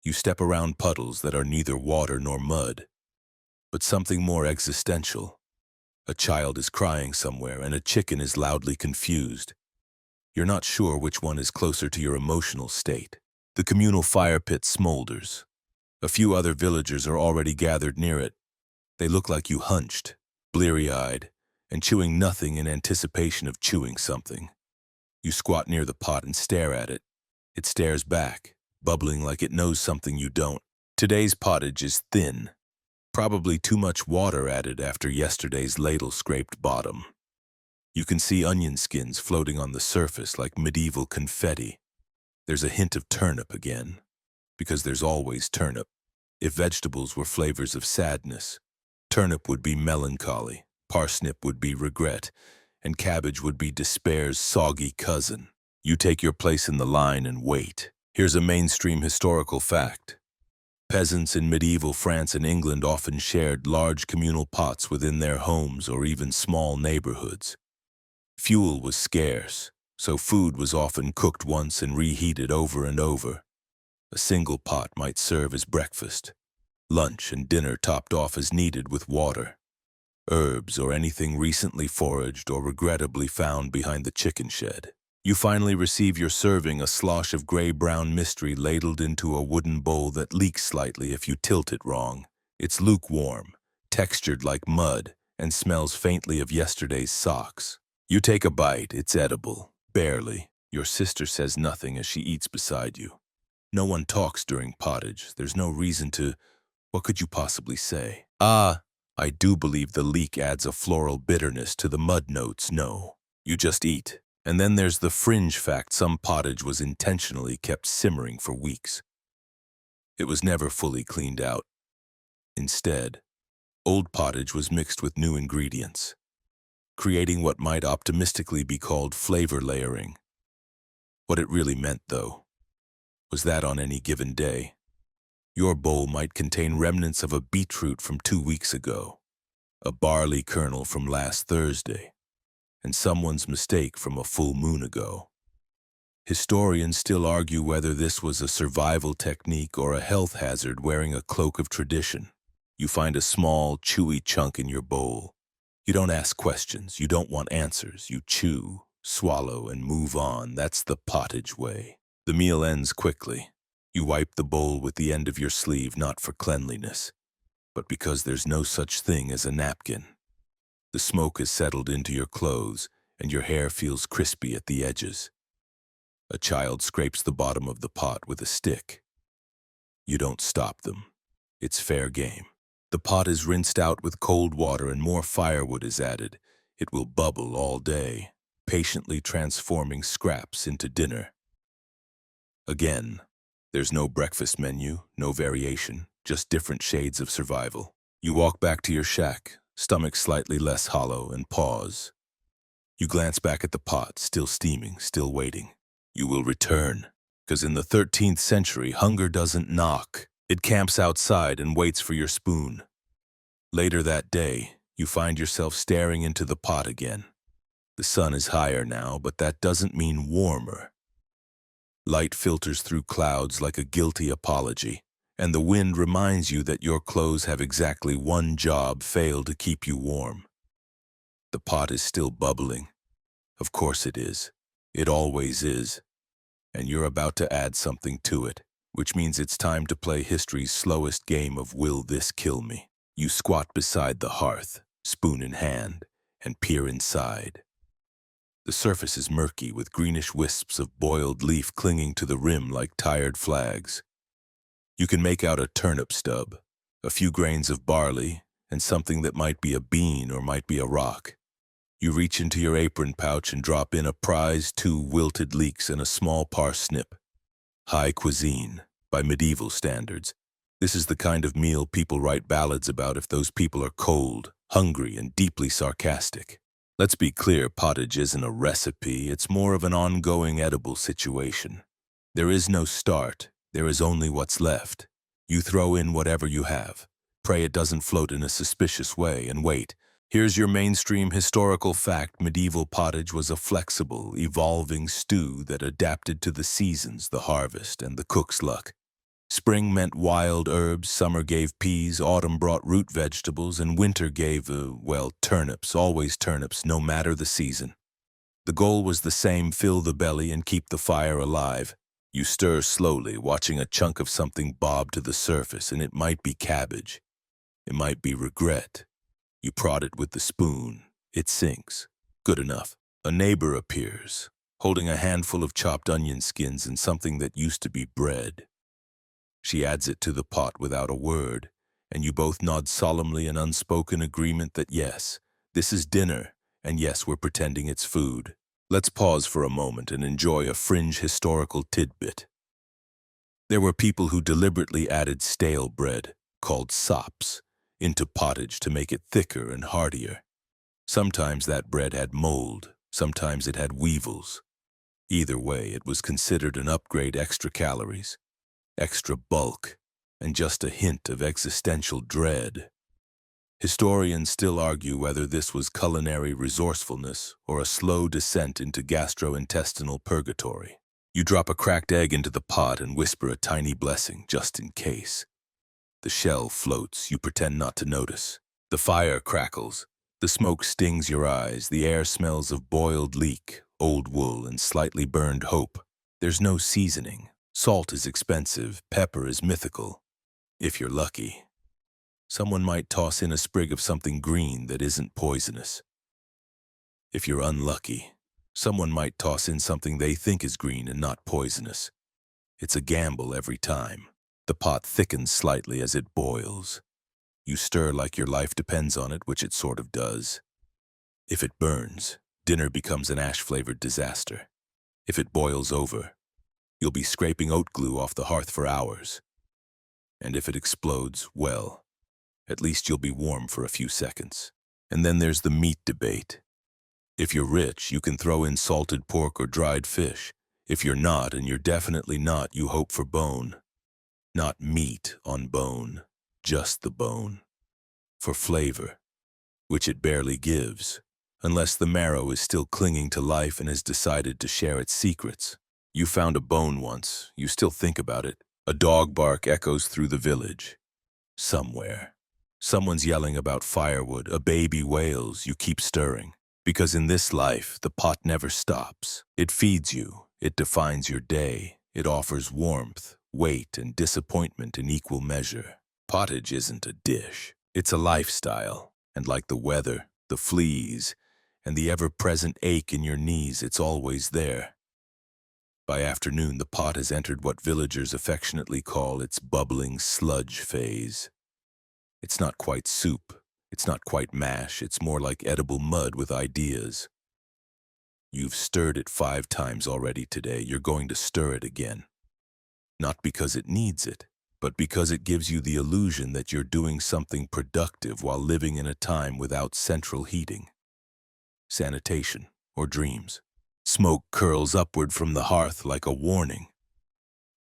You step around puddles that are neither water nor mud, but something more existential. A child is crying somewhere and a chicken is loudly confused. You're not sure which one is closer to your emotional state. The communal fire pit smolders. A few other villagers are already gathered near it. They look like you hunched, bleary-eyed, and chewing nothing in anticipation of chewing something. You squat near the pot and stare at it. It stares back, bubbling like it knows something you don't. Today's pottage is thin, probably too much water added after yesterday's ladle-scraped bottom. You can see onion skins floating on the surface like medieval confetti. There's a hint of turnip again, because there's always turnip. If vegetables were flavors of sadness, turnip would be melancholy, parsnip would be regret, and cabbage would be despair's soggy cousin. You take your place in the line and wait. Here's a mainstream historical fact. Peasants in medieval France and England often shared large communal pots within their homes or even small neighborhoods. Fuel was scarce, so food was often cooked once and reheated over and over. A single pot might serve as breakfast, lunch and dinner topped off as needed with water, herbs or anything recently foraged or regrettably found behind the chicken shed. You finally receive your serving, a slosh of gray-brown mystery ladled into a wooden bowl that leaks slightly if you tilt it wrong. It's lukewarm, textured like mud, and smells faintly of yesterday's socks. You take a bite, it's edible, barely. Your sister says nothing as she eats beside you. No one talks during pottage. There's no reason to. What could you possibly say? Ah, I do believe the leek adds a floral bitterness to the mud notes. No, you just eat. And then there's the fringe fact some pottage was intentionally kept simmering for weeks. It was never fully cleaned out. Instead, old pottage was mixed with new ingredients, creating what might optimistically be called flavor layering. What it really meant, though, was that on any given day, your bowl might contain remnants of a beetroot from 2 weeks ago, a barley kernel from last Thursday, and someone's mistake from a full moon ago. Historians still argue whether this was a survival technique or a health hazard wearing a cloak of tradition. You find a small, chewy chunk in your bowl. You don't ask questions, you don't want answers. You chew, swallow, and move on. That's the pottage way. The meal ends quickly. You wipe the bowl with the end of your sleeve, not for cleanliness, but because there's no such thing as a napkin. The smoke has settled into your clothes, and your hair feels crispy at the edges. A child scrapes the bottom of the pot with a stick. You don't stop them. It's fair game. The pot is rinsed out with cold water and more firewood is added. It will bubble all day, patiently transforming scraps into dinner. Again, there's no breakfast menu, no variation, just different shades of survival. You walk back to your shack, stomach slightly less hollow, and pause. You glance back at the pot, still steaming, still waiting. You will return, because in the 13th century, hunger doesn't knock. It camps outside and waits for your spoon. Later that day, you find yourself staring into the pot again. The sun is higher now, but that doesn't mean warmer. Light filters through clouds like a guilty apology, and the wind reminds you that your clothes have exactly one job: fail to keep you warm. The pot is still bubbling. Of course it is. It always is. And you're about to add something to it, which means it's time to play history's slowest game of will this kill me. You squat beside the hearth, spoon in hand, and peer inside. The surface is murky with greenish wisps of boiled leaf clinging to the rim like tired flags. You can make out a turnip stub, a few grains of barley, and something that might be a bean or might be a rock. You reach into your apron pouch and drop in a prize, 2 wilted leeks, and a small parsnip. High cuisine, by medieval standards. This is the kind of meal people write ballads about if those people are cold, hungry, and deeply sarcastic. Let's be clear, pottage isn't a recipe, it's more of an ongoing edible situation. There is no start, there is only what's left. You throw in whatever you have. Pray it doesn't float in a suspicious way, and wait. Here's your mainstream historical fact: medieval pottage was a flexible, evolving stew that adapted to the seasons, the harvest, and the cook's luck. Spring meant wild herbs, summer gave peas, autumn brought root vegetables, and winter gave, turnips, always turnips, no matter the season. The goal was the same: fill the belly and keep the fire alive. You stir slowly, watching a chunk of something bob to the surface, and it might be cabbage. It might be regret. You prod it with the spoon. It sinks. Good enough. A neighbor appears. holding a handful of chopped onion skins and something that used to be bread. She adds it to the pot without a word, and you both nod solemnly in unspoken agreement that yes, this is dinner, and yes, we're pretending it's food. Let's pause for a moment and enjoy a fringe historical tidbit. There were people who deliberately added stale bread, called sops, into pottage to make it thicker and heartier. Sometimes that bread had mold, sometimes it had weevils. Either way, it was considered an upgrade: extra calories, extra bulk, and just a hint of existential dread. Historians still argue whether this was culinary resourcefulness or a slow descent into gastrointestinal purgatory. You drop a cracked egg into the pot and whisper a tiny blessing just in case. The shell floats, you pretend not to notice. The fire crackles. The smoke stings your eyes. The air smells of boiled leek, old wool, and slightly burned hope. There's no seasoning. Salt is expensive. Pepper is mythical. If you're lucky, someone might toss in a sprig of something green that isn't poisonous. If you're unlucky, someone might toss in something they think is green and not poisonous. It's a gamble every time. The pot thickens slightly as it boils. You stir like your life depends on it, which it sort of does. If it burns, dinner becomes an ash-flavored disaster. If it boils over, you'll be scraping oat glue off the hearth for hours. And if it explodes, well, at least you'll be warm for a few seconds. And then there's the meat debate. If you're rich, you can throw in salted pork or dried fish. If you're not, and you're definitely not, you hope for bone. Not meat on bone, just the bone. For flavor, which it barely gives, unless the marrow is still clinging to life and has decided to share its secrets. You found a bone once, you still think about it. A dog bark echoes through the village. Somewhere. Someone's yelling about firewood, a baby wails, you keep stirring. Because in this life, the pot never stops. It feeds you, it defines your day, it offers warmth, weight, and disappointment in equal measure. Pottage isn't a dish, it's a lifestyle, and like the weather, the fleas, and the ever-present ache in your knees, it's always there. By afternoon, the pot has entered what villagers affectionately call its bubbling sludge phase. It's not quite soup, it's not quite mash, it's more like edible mud with ideas. You've stirred it 5 times already today, you're going to stir it again. Not because it needs it, but because it gives you the illusion that you're doing something productive while living in a time without central heating, sanitation, or dreams. Smoke curls upward from the hearth like a warning.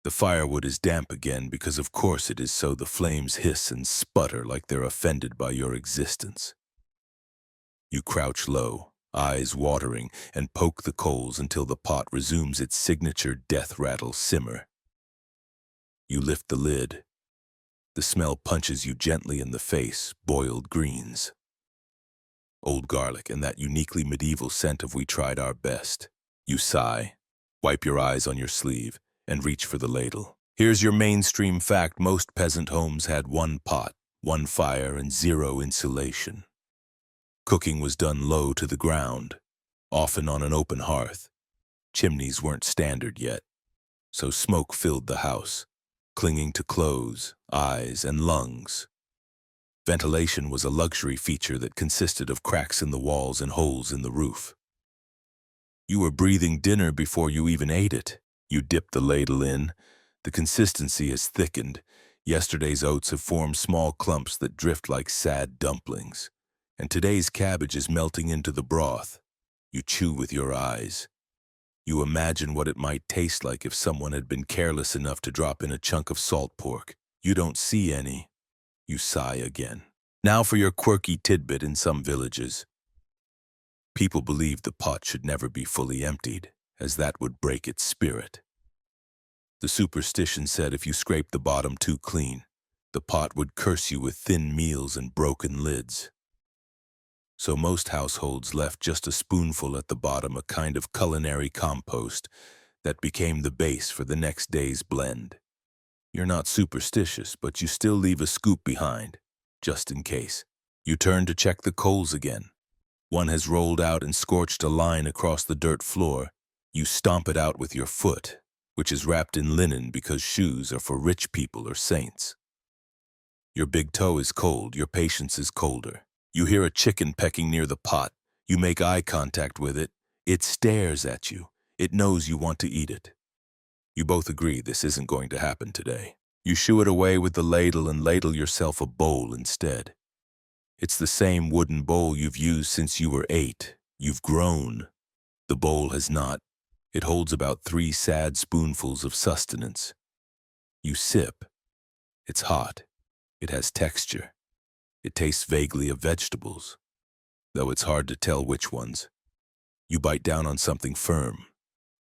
The firewood is damp again because of course it is so. The flames hiss and sputter like they're offended by your existence. You crouch low, eyes watering, and poke the coals until the pot resumes its signature death rattle simmer. You lift the lid. The smell punches you gently in the face: boiled greens, old garlic, and that uniquely medieval scent of "we tried our best." You sigh, wipe your eyes on your sleeve, and reach for the ladle. Here's your mainstream fact: most peasant homes had 1 pot, 1 fire, and 0 insulation. Cooking was done low to the ground, often on an open hearth. Chimneys weren't standard yet, so smoke filled the house, clinging to clothes, eyes, and lungs. Ventilation was a luxury feature that consisted of cracks in the walls and holes in the roof. You were breathing dinner before you even ate it. You dip the ladle in. The consistency has thickened. Yesterday's oats have formed small clumps that drift like sad dumplings. And today's cabbage is melting into the broth. You chew with your eyes. You imagine what it might taste like if someone had been careless enough to drop in a chunk of salt pork. You don't see any. You sigh again. Now for your quirky tidbit. In some villages, people believed the pot should never be fully emptied, as that would break its spirit. The superstition said if you scraped the bottom too clean, the pot would curse you with thin meals and broken lids. So most households left just a spoonful at the bottom, a kind of culinary compost that became the base for the next day's blend. You're not superstitious, but you still leave a scoop behind, just in case. You turn to check the coals again. One has rolled out and scorched a line across the dirt floor. You stomp it out with your foot, which is wrapped in linen because shoes are for rich people or saints. Your big toe is cold, your patience is colder. You hear a chicken pecking near the pot. You make eye contact with it. It stares at you. It knows you want to eat it. You both agree this isn't going to happen today. You shoo it away with the ladle and ladle yourself a bowl instead. It's the same wooden bowl you've used since you were 8. You've grown. The bowl has not. It holds about 3 sad spoonfuls of sustenance. You sip. It's hot. It has texture. It tastes vaguely of vegetables, though it's hard to tell which ones. You bite down on something firm.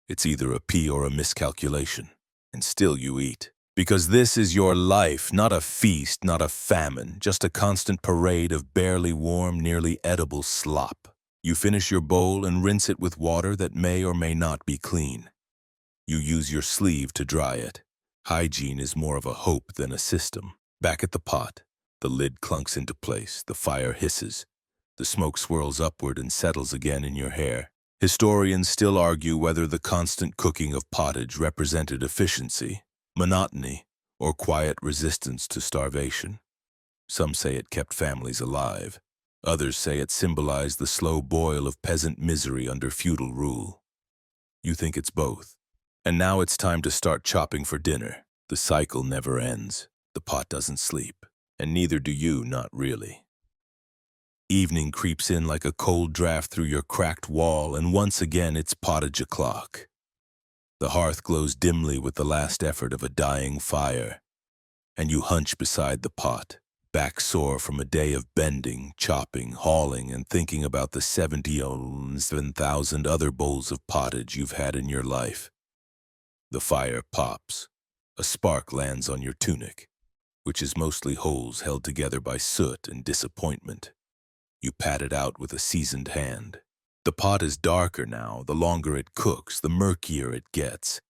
It's either a pea or a miscalculation, and still you eat. Because this is your life, not a feast, not a famine, just a constant parade of barely warm, nearly edible slop. You finish your bowl and rinse it with water that may or may not be clean. You use your sleeve to dry it. Hygiene is more of a hope than a system. Back at the pot, the lid clunks into place, the fire hisses. The smoke swirls upward and settles again in your hair. Historians still argue whether the constant cooking of pottage represented efficiency, monotony, or quiet resistance to starvation. Some say it kept families alive. Others say it symbolized the slow boil of peasant misery under feudal rule. You think it's both. And now it's time to start chopping for dinner. The cycle never ends. The pot doesn't sleep, and neither do you, not really. Evening creeps in like a cold draft through your cracked wall, and once again it's pottage o'clock. The hearth glows dimly with the last effort of a dying fire, and you hunch beside the pot, back sore from a day of bending, chopping, hauling, and thinking about the 7,000 other bowls of pottage you've had in your life. The fire pops. A spark lands on your tunic, which is mostly holes held together by soot and disappointment. You pat it out with a seasoned hand. The pot is darker now. The longer it cooks, the murkier it gets.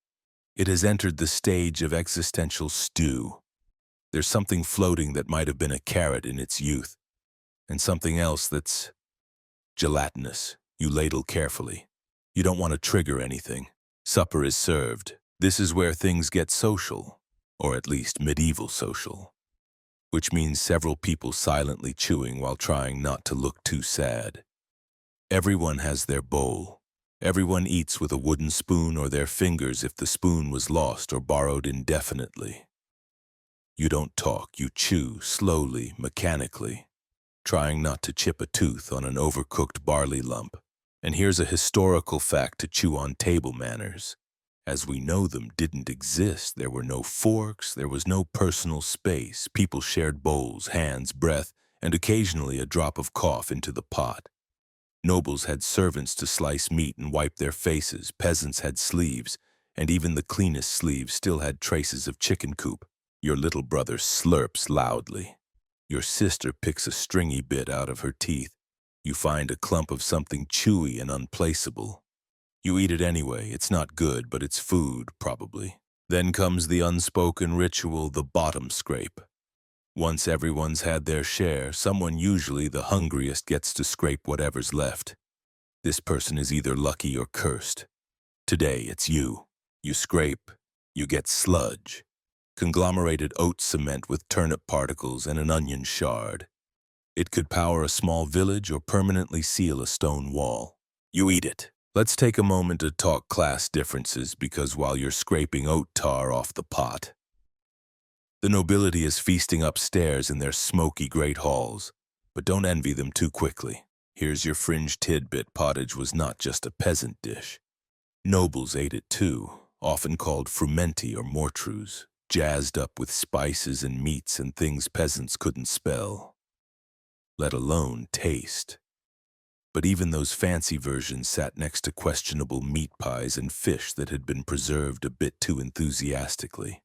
It has entered the stage of existential stew. There's something floating that might have been a carrot in its youth, and something else that's gelatinous. You ladle carefully. You don't want to trigger anything. Supper is served. This is where things get social, or at least medieval social, which means several people silently chewing while trying not to look too sad. Everyone has their bowl. Everyone eats with a wooden spoon or their fingers if the spoon was lost or borrowed indefinitely. You don't talk, you chew slowly, mechanically, trying not to chip a tooth on an overcooked barley lump. And here's a historical fact to chew on table manners. As we know them didn't exist. There were no forks, there was no personal space. People shared bowls, hands, breath, and occasionally a drop of cough into the pot. Nobles had servants to slice meat and wipe their faces. Peasants had sleeves, and even the cleanest sleeves still had traces of chicken coop. Your little brother slurps loudly. Your sister picks a stringy bit out of her teeth. You find a clump of something chewy and unplaceable. You eat it anyway. It's not good, but it's food, probably. Then comes the unspoken ritual, the bottom scrape. Once everyone's had their share, someone, usually the hungriest, gets to scrape whatever's left. This person is either lucky or cursed. Today, it's you. You scrape. You get sludge. Conglomerated oat cement with turnip particles and an onion shard. It could power a small village or permanently seal a stone wall. You eat it. Let's take a moment to talk class differences, because while you're scraping oat tar off the pot, the nobility is feasting upstairs in their smoky great halls. But don't envy them too quickly. Here's your fringe tidbit. Pottage was not just a peasant dish. Nobles ate it too, often called frumenti or mortrus, jazzed up with spices and meats and things peasants couldn't spell, let alone taste. But even those fancy versions sat next to questionable meat pies and fish that had been preserved a bit too enthusiastically.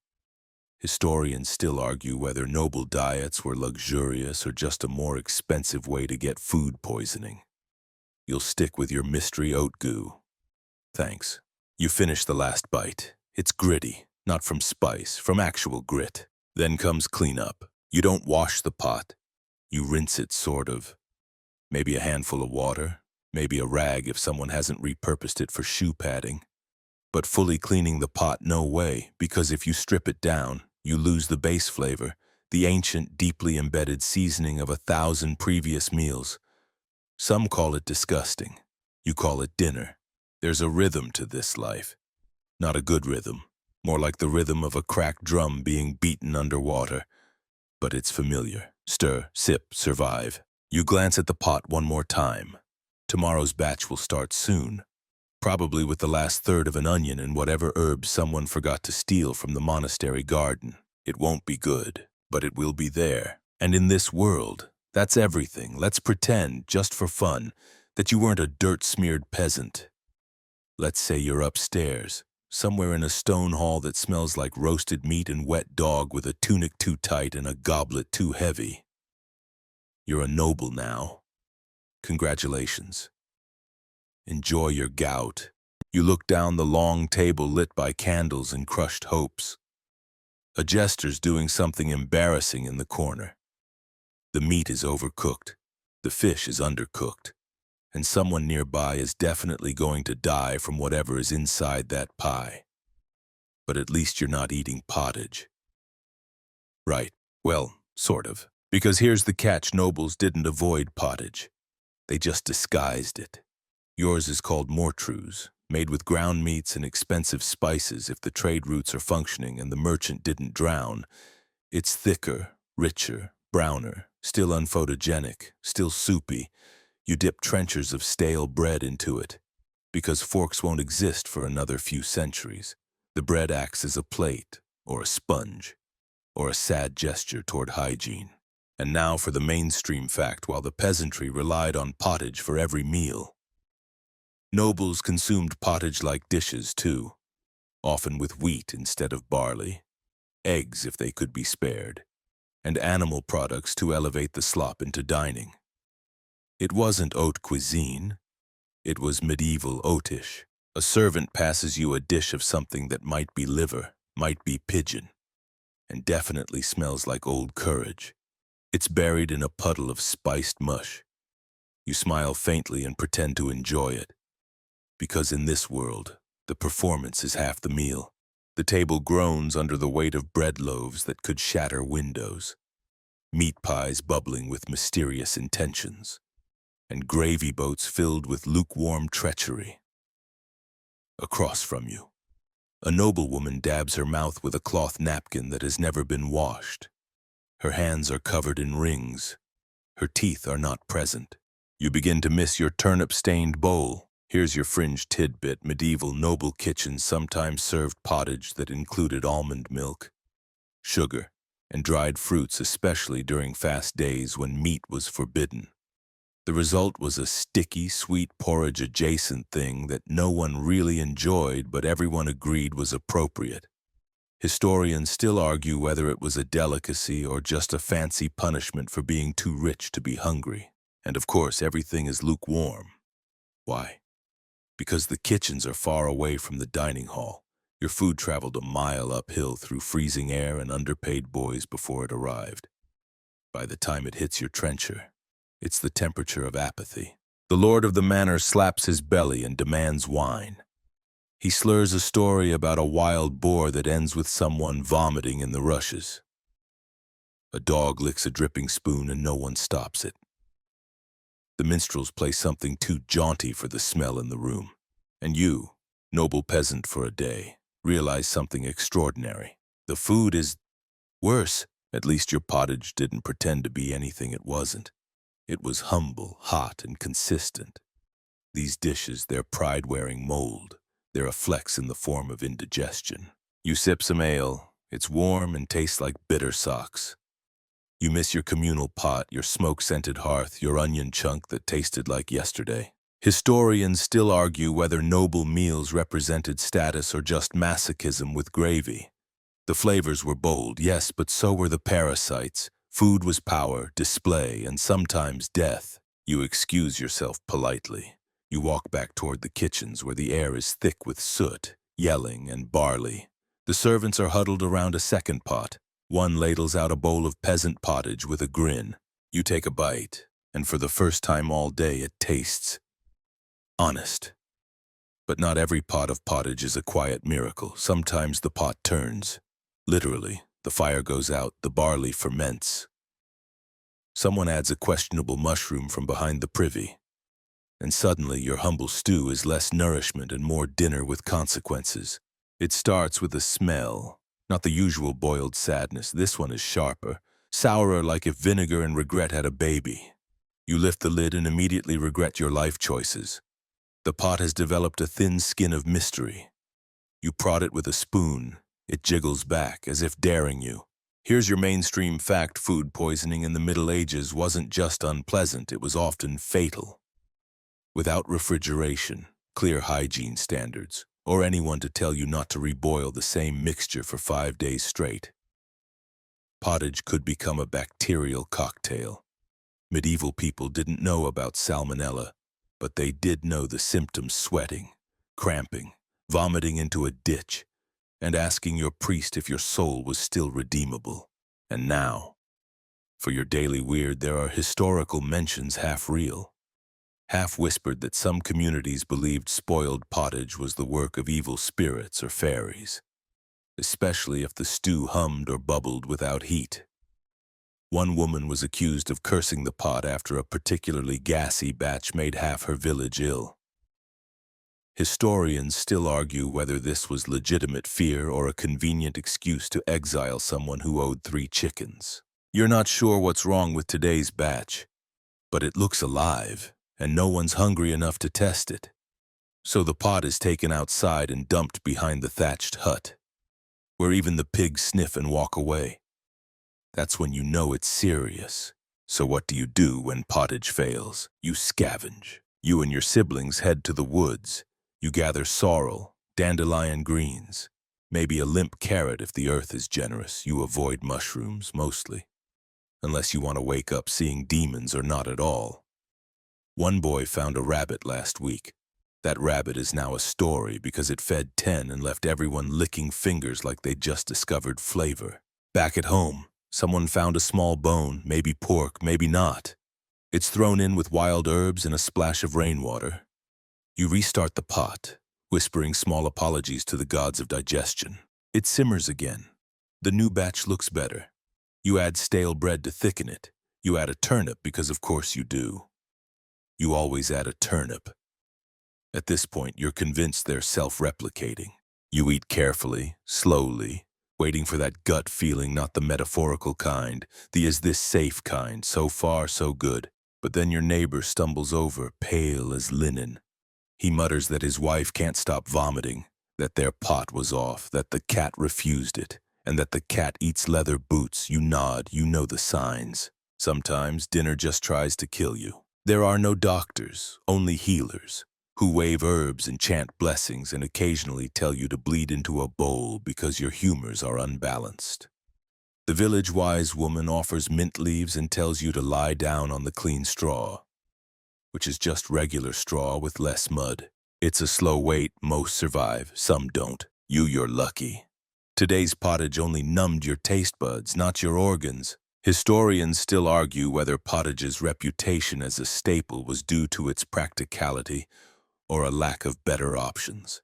Historians still argue whether noble diets were luxurious or just a more expensive way to get food poisoning. You'll stick with your mystery oat goo. Thanks. You finish the last bite. It's gritty, not from spice, from actual grit. Then comes cleanup. You don't wash the pot. You rinse it, sort of. Maybe a handful of water, maybe a rag if someone hasn't repurposed it for shoe padding. But fully cleaning the pot, no way, because if you strip it down, you lose the base flavor, the ancient, deeply embedded seasoning of 1,000 previous meals. Some call it disgusting. You call it dinner. There's a rhythm to this life. Not a good rhythm, more like the rhythm of a cracked drum being beaten underwater. But it's familiar. Stir, sip, survive. You glance at the pot one more time. Tomorrow's batch will start soon, probably with the last third of an onion and whatever herbs someone forgot to steal from the monastery garden. It won't be good, but it will be there. And in this world, that's everything. Let's pretend, just for fun, that you weren't a dirt-smeared peasant. Let's say you're upstairs, somewhere in a stone hall that smells like roasted meat and wet dog with a tunic too tight and a goblet too heavy. You're a noble now. Congratulations. Enjoy your gout. You look down the long table lit by candles and crushed hopes. A jester's doing something embarrassing in the corner. The meat is overcooked. The fish is undercooked. And someone nearby is definitely going to die from whatever is inside that pie. But at least you're not eating pottage. Right. Well, sort of. Because here's the catch: nobles didn't avoid pottage. They just disguised it. Yours is called mortreuse, made with ground meats and expensive spices if the trade routes are functioning and the merchant didn't drown. It's thicker, richer, browner, still unphotogenic, still soupy. You dip trenchers of stale bread into it, because forks won't exist for another few centuries. The bread acts as a plate, or a sponge, or a sad gesture toward hygiene. And now for the mainstream fact: while the peasantry relied on pottage for every meal, nobles consumed pottage-like dishes too, often with wheat instead of barley, eggs if they could be spared, and animal products to elevate the slop into dining. It wasn't haute cuisine, it was medieval oatish. A servant passes you a dish of something that might be liver, might be pigeon, and definitely smells like old courage. It's buried in a puddle of spiced mush. You smile faintly and pretend to enjoy it. Because in this world, the performance is half the meal. The table groans under the weight of bread loaves that could shatter windows, meat pies bubbling with mysterious intentions, and gravy boats filled with lukewarm treachery. Across from you, a noblewoman dabs her mouth with a cloth napkin that has never been washed. Her hands are covered in rings. Her teeth are not present. You begin to miss your turnip-stained bowl. Here's your fringe tidbit: medieval noble kitchens sometimes served pottage that included almond milk, sugar, and dried fruits, especially during fast days when meat was forbidden. The result was a sticky, sweet porridge-adjacent thing that no one really enjoyed, but everyone agreed was appropriate. Historians still argue whether it was a delicacy or just a fancy punishment for being too rich to be hungry. And of course, everything is lukewarm. Why? Because the kitchens are far away from the dining hall. Your food traveled a mile uphill through freezing air and underpaid boys before it arrived. By the time it hits your trencher, it's the temperature of apathy. The lord of the manor slaps his belly and demands wine. He slurs a story about a wild boar that ends with someone vomiting in the rushes. A dog licks a dripping spoon and no one stops it. The minstrels play something too jaunty for the smell in the room. And you, noble peasant for a day, realize something extraordinary. The food is worse. At least your pottage didn't pretend to be anything it wasn't. It was humble, hot, and consistent. These dishes, they're pride-wearing mold. They're a flex in the form of indigestion. You sip some ale. It's warm and tastes like bitter socks. You miss your communal pot, your smoke-scented hearth, your onion chunk that tasted like yesterday. Historians still argue whether noble meals represented status or just masochism with gravy. The flavors were bold, yes, but so were the parasites. Food was power, display, and sometimes death. You excuse yourself politely. You walk back toward the kitchens where the air is thick with soot, yelling, and barley. The servants are huddled around a second pot. One ladles out a bowl of peasant pottage with a grin. You take a bite, and for the first time all day it tastes honest. But not every pot of pottage is a quiet miracle. Sometimes the pot turns. Literally, the fire goes out, the barley ferments. Someone adds a questionable mushroom from behind the privy, and suddenly your humble stew is less nourishment and more dinner with consequences. It starts with a smell, not the usual boiled sadness. This one is sharper, sourer, like if vinegar and regret had a baby. You lift the lid and immediately regret your life choices. The pot has developed a thin skin of mystery. You prod it with a spoon. It jiggles back, as if daring you. Here's your mainstream fact: food poisoning in the Middle Ages wasn't just unpleasant, it was often fatal. Without refrigeration, clear hygiene standards, or anyone to tell you not to reboil the same mixture for 5 days straight, pottage could become a bacterial cocktail. Medieval people didn't know about salmonella, but they did know the symptoms: sweating, cramping, vomiting into a ditch, and asking your priest if your soul was still redeemable. And now, for your daily weird, there are historical mentions, half real, half whispered, that some communities believed spoiled pottage was the work of evil spirits or fairies, especially if the stew hummed or bubbled without heat. One woman was accused of cursing the pot after a particularly gassy batch made half her village ill. Historians still argue whether this was legitimate fear or a convenient excuse to exile someone who owed 3 chickens. You're not sure what's wrong with today's batch, but it looks alive, and no one's hungry enough to test it. So the pot is taken outside and dumped behind the thatched hut, where even the pigs sniff and walk away. That's when you know it's serious. So what do you do when pottage fails? You scavenge. You and your siblings head to the woods. You gather sorrel, dandelion greens, maybe a limp carrot if the earth is generous. You avoid mushrooms, mostly, unless you want to wake up seeing demons, or not at all. One boy found a rabbit last week. That rabbit is now a story because it fed 10 and left everyone licking fingers like they'd just discovered flavor. Back at home, someone found a small bone, maybe pork, maybe not. It's thrown in with wild herbs and a splash of rainwater. You restart the pot, whispering small apologies to the gods of digestion. It simmers again. The new batch looks better. You add stale bread to thicken it. You add a turnip because of course you do. You always add a turnip. At this point, you're convinced they're self-replicating. You eat carefully, slowly, waiting for that gut feeling, not the metaphorical kind, the "is this safe" kind. So far, so good. But then your neighbor stumbles over, pale as linen. He mutters that his wife can't stop vomiting, that their pot was off, that the cat refused it, and that the cat eats leather boots. You nod, you know the signs. Sometimes dinner just tries to kill you. There are no doctors, only healers, who wave herbs and chant blessings and occasionally tell you to bleed into a bowl because your humors are unbalanced. The village wise woman offers mint leaves and tells you to lie down on the clean straw, which is just regular straw with less mud. It's a slow wait. Most survive, some don't. You're lucky. Today's pottage only numbed your taste buds, not your organs. Historians still argue whether pottage's reputation as a staple was due to its practicality or a lack of better options.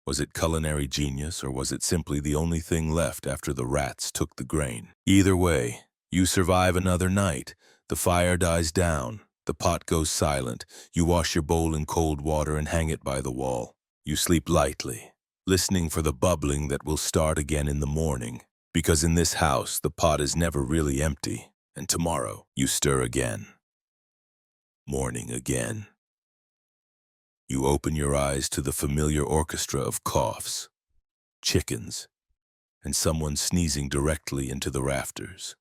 Was it culinary genius, or was it simply the only thing left after the rats took the grain? Either way, you survive another night. The fire dies down. The pot goes silent. You wash your bowl in cold water and hang it by the wall. You sleep lightly, listening for the bubbling that will start again in the morning. Because in this house, the pot is never really empty. And tomorrow, you stir again. Morning again. You open your eyes to the familiar orchestra of coughs, chickens, and someone sneezing directly into the rafters.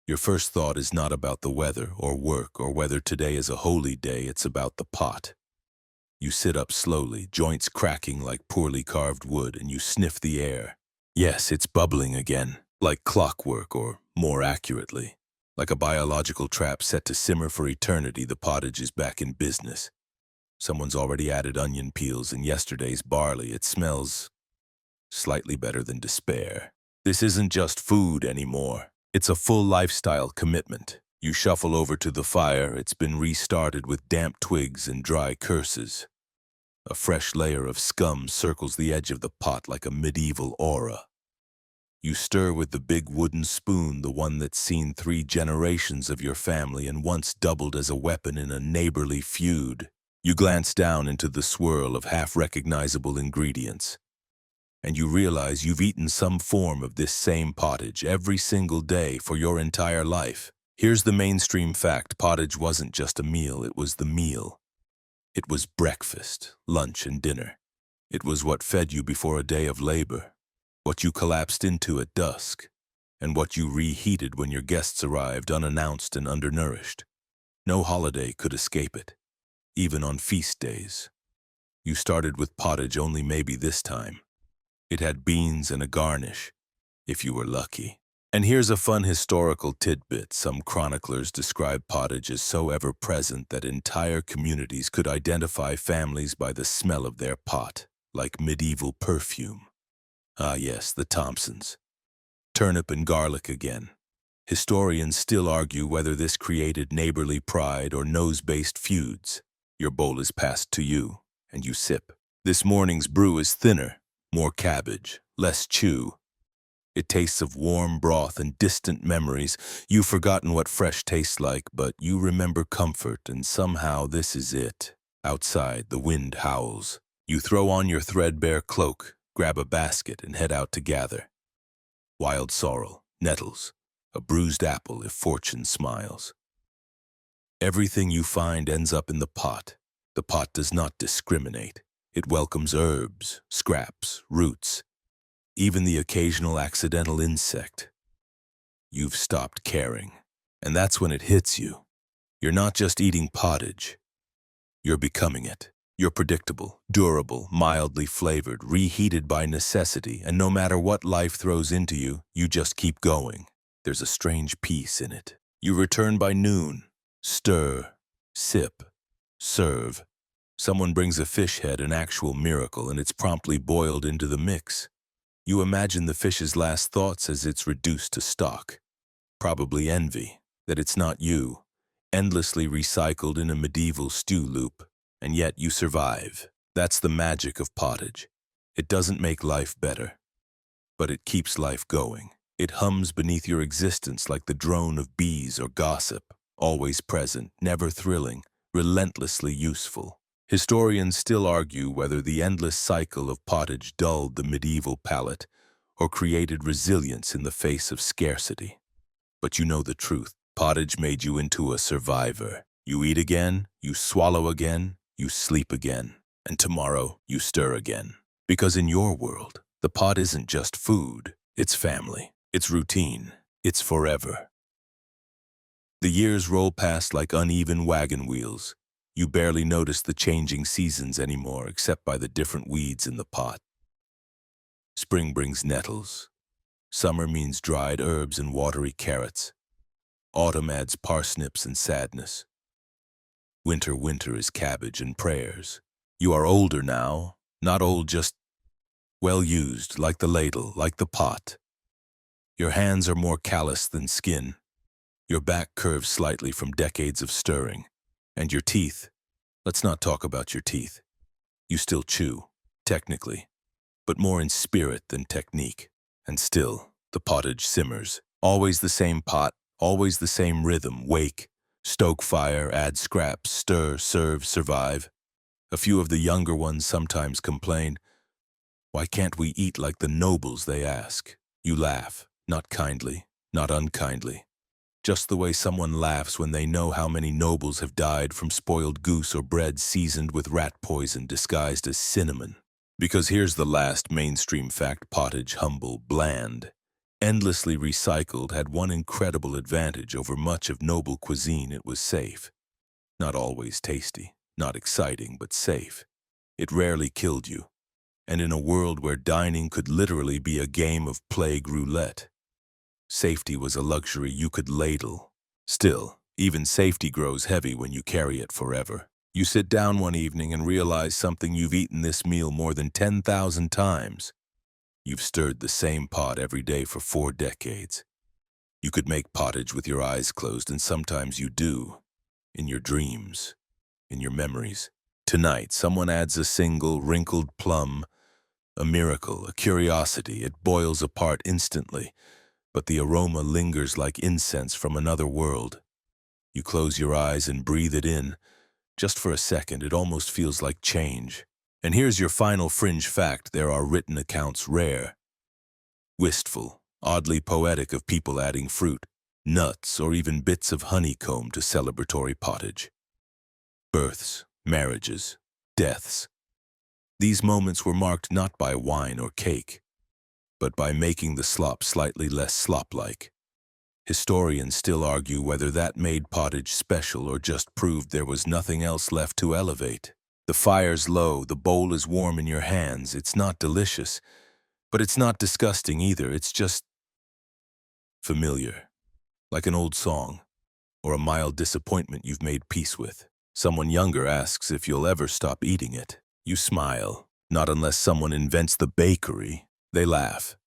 Your first thought is not about the weather or work or whether today is a holy day. It's about the pot. You sit up slowly, joints cracking like poorly carved wood, and you sniff the air. Yes, it's bubbling again, like clockwork, or more accurately, like a biological trap set to simmer for eternity. The pottage is back in business. Someone's already added onion peels and yesterday's barley. It smells slightly better than despair. This isn't just food anymore. It's a full lifestyle commitment. You shuffle over to the fire. It's been restarted with damp twigs and dry curses. A fresh layer of scum circles the edge of the pot like a medieval aura. You stir with the big wooden spoon, the one that's seen 3 generations of your family and once doubled as a weapon in a neighborly feud. You glance down into the swirl of half-recognizable ingredients, and you realize you've eaten some form of this same pottage every single day for your entire life. Here's the mainstream fact: pottage wasn't just a meal, it was the meal. It was breakfast, lunch, and dinner. It was what fed you before a day of labor, what you collapsed into at dusk, and what you reheated when your guests arrived unannounced and undernourished. No holiday could escape it, even on feast days. You started with pottage only maybe this time. It had beans and a garnish, if you were lucky. And here's a fun historical tidbit. Some chroniclers describe pottage as so ever-present that entire communities could identify families by the smell of their pot, like medieval perfume. Ah yes, the Thompsons. Turnip and garlic again. Historians still argue whether this created neighborly pride or nose-based feuds. Your bowl is passed to you, and you sip. This morning's brew is thinner, more cabbage, less chew. It tastes of warm broth and distant memories. You've forgotten what fresh tastes like, but you remember comfort, and somehow this is it. Outside, the wind howls. You throw on your threadbare cloak, grab a basket, and head out to gather. Wild sorrel, nettles, a bruised apple if fortune smiles. Everything you find ends up in the pot. The pot does not discriminate. It welcomes herbs, scraps, roots, even the occasional accidental insect. You've stopped caring, and that's when it hits you. You're not just eating pottage. You're becoming it. You're predictable, durable, mildly flavored, reheated by necessity, and no matter what life throws into you, you just keep going. There's a strange peace in it. You return by noon. Stir, sip, serve. Someone brings a fish head, an actual miracle, and it's promptly boiled into the mix. You imagine the fish's last thoughts as it's reduced to stock. Probably envy, that it's not you, endlessly recycled in a medieval stew loop, and yet you survive. That's the magic of pottage. It doesn't make life better, but it keeps life going. It hums beneath your existence like the drone of bees or gossip, always present, never thrilling, relentlessly useful. Historians still argue whether the endless cycle of pottage dulled the medieval palate or created resilience in the face of scarcity. But you know the truth. Pottage made you into a survivor. You eat again, you swallow again, you sleep again, and tomorrow you stir again. Because in your world, the pot isn't just food, it's family, it's routine, it's forever. The years roll past like uneven wagon wheels. You barely notice the changing seasons anymore, except by the different weeds in the pot. Spring brings nettles. Summer means dried herbs and watery carrots. Autumn adds parsnips and sadness. Winter is cabbage and prayers. You are older now, not old, just well used, like the ladle, like the pot. Your hands are more callous than skin. Your back curves slightly from decades of stirring. And your teeth, let's not talk about your teeth. You still chew, technically, but more in spirit than technique. And still, the pottage simmers. Always the same pot, always the same rhythm. Wake, stoke fire, add scraps, stir, serve, survive. A few of the younger ones sometimes complain, "Why can't we eat like the nobles?" they ask. You laugh, not kindly, not unkindly. Just the way someone laughs when they know how many nobles have died from spoiled goose or bread seasoned with rat poison disguised as cinnamon. Because here's the last mainstream fact: pottage, humble, bland, endlessly recycled, had one incredible advantage over much of noble cuisine: it was safe. Not always tasty, not exciting, but safe. It rarely killed you. And in a world where dining could literally be a game of plague roulette, safety was a luxury you could ladle. Still, even safety grows heavy when you carry it forever. You sit down one evening and realize something: you've eaten this meal more than 10,000 times. You've stirred the same pot every day for 4 decades. You could make pottage with your eyes closed, and sometimes you do. In your dreams, in your memories. Tonight, someone adds a single wrinkled plum, a miracle, a curiosity. It boils apart instantly, but the aroma lingers like incense from another world. You close your eyes and breathe it in. Just for a second, it almost feels like change. And here's your final fringe fact: there are written accounts, rare, wistful, oddly poetic, of people adding fruit, nuts, or even bits of honeycomb to celebratory pottage. Births, marriages, deaths. These moments were marked not by wine or cake, but by making the slop slightly less slop-like. Historians still argue whether that made pottage special or just proved there was nothing else left to elevate. The fire's low, the bowl is warm in your hands. It's not delicious, but it's not disgusting either. It's just familiar, like an old song, or a mild disappointment you've made peace with. Someone younger asks if you'll ever stop eating it. You smile, not unless someone invents the bakery. They laugh,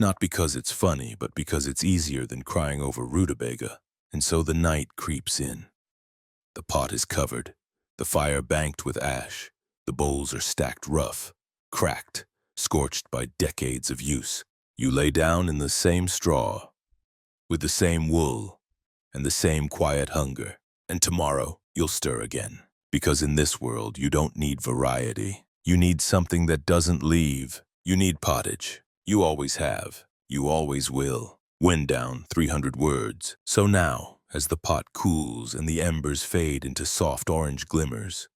not because it's funny, but because it's easier than crying over rutabaga. And so the night creeps in. The pot is covered, the fire banked with ash. The bowls are stacked rough, cracked, scorched by decades of use. You lay down in the same straw, with the same wool, and the same quiet hunger. And tomorrow, you'll stir again. Because in this world, you don't need variety. You need something that doesn't leave. You need pottage. You always have. You always will. Wind down 300 words. So now, as the pot cools and the embers fade into soft orange glimmers,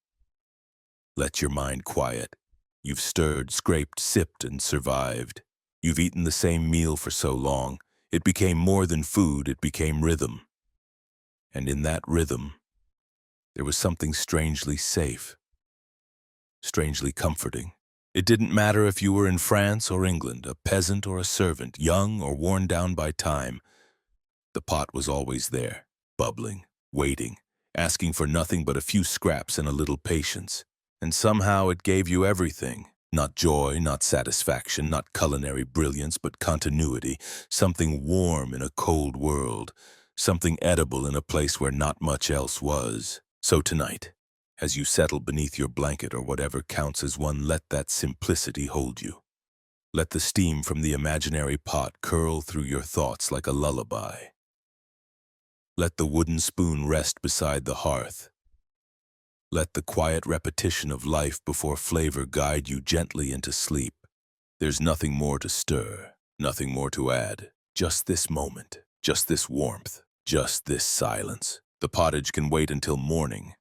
let your mind quiet. You've stirred, scraped, sipped, and survived. You've eaten the same meal for so long, it became more than food, it became rhythm. And in that rhythm, there was something strangely safe, strangely comforting. It didn't matter if you were in France or England, a peasant or a servant, young or worn down by time. The pot was always there, bubbling, waiting, asking for nothing but a few scraps and a little patience. And somehow it gave you everything. Not joy, not satisfaction, not culinary brilliance, but continuity, something warm in a cold world, something edible in a place where not much else was. So tonight, as you settle beneath your blanket or whatever counts as one, let that simplicity hold you. Let the steam from the imaginary pot curl through your thoughts like a lullaby. Let the wooden spoon rest beside the hearth. Let the quiet repetition of life before flavor guide you gently into sleep. There's nothing more to stir, nothing more to add. Just this moment, just this warmth, just this silence. The pottage can wait until morning,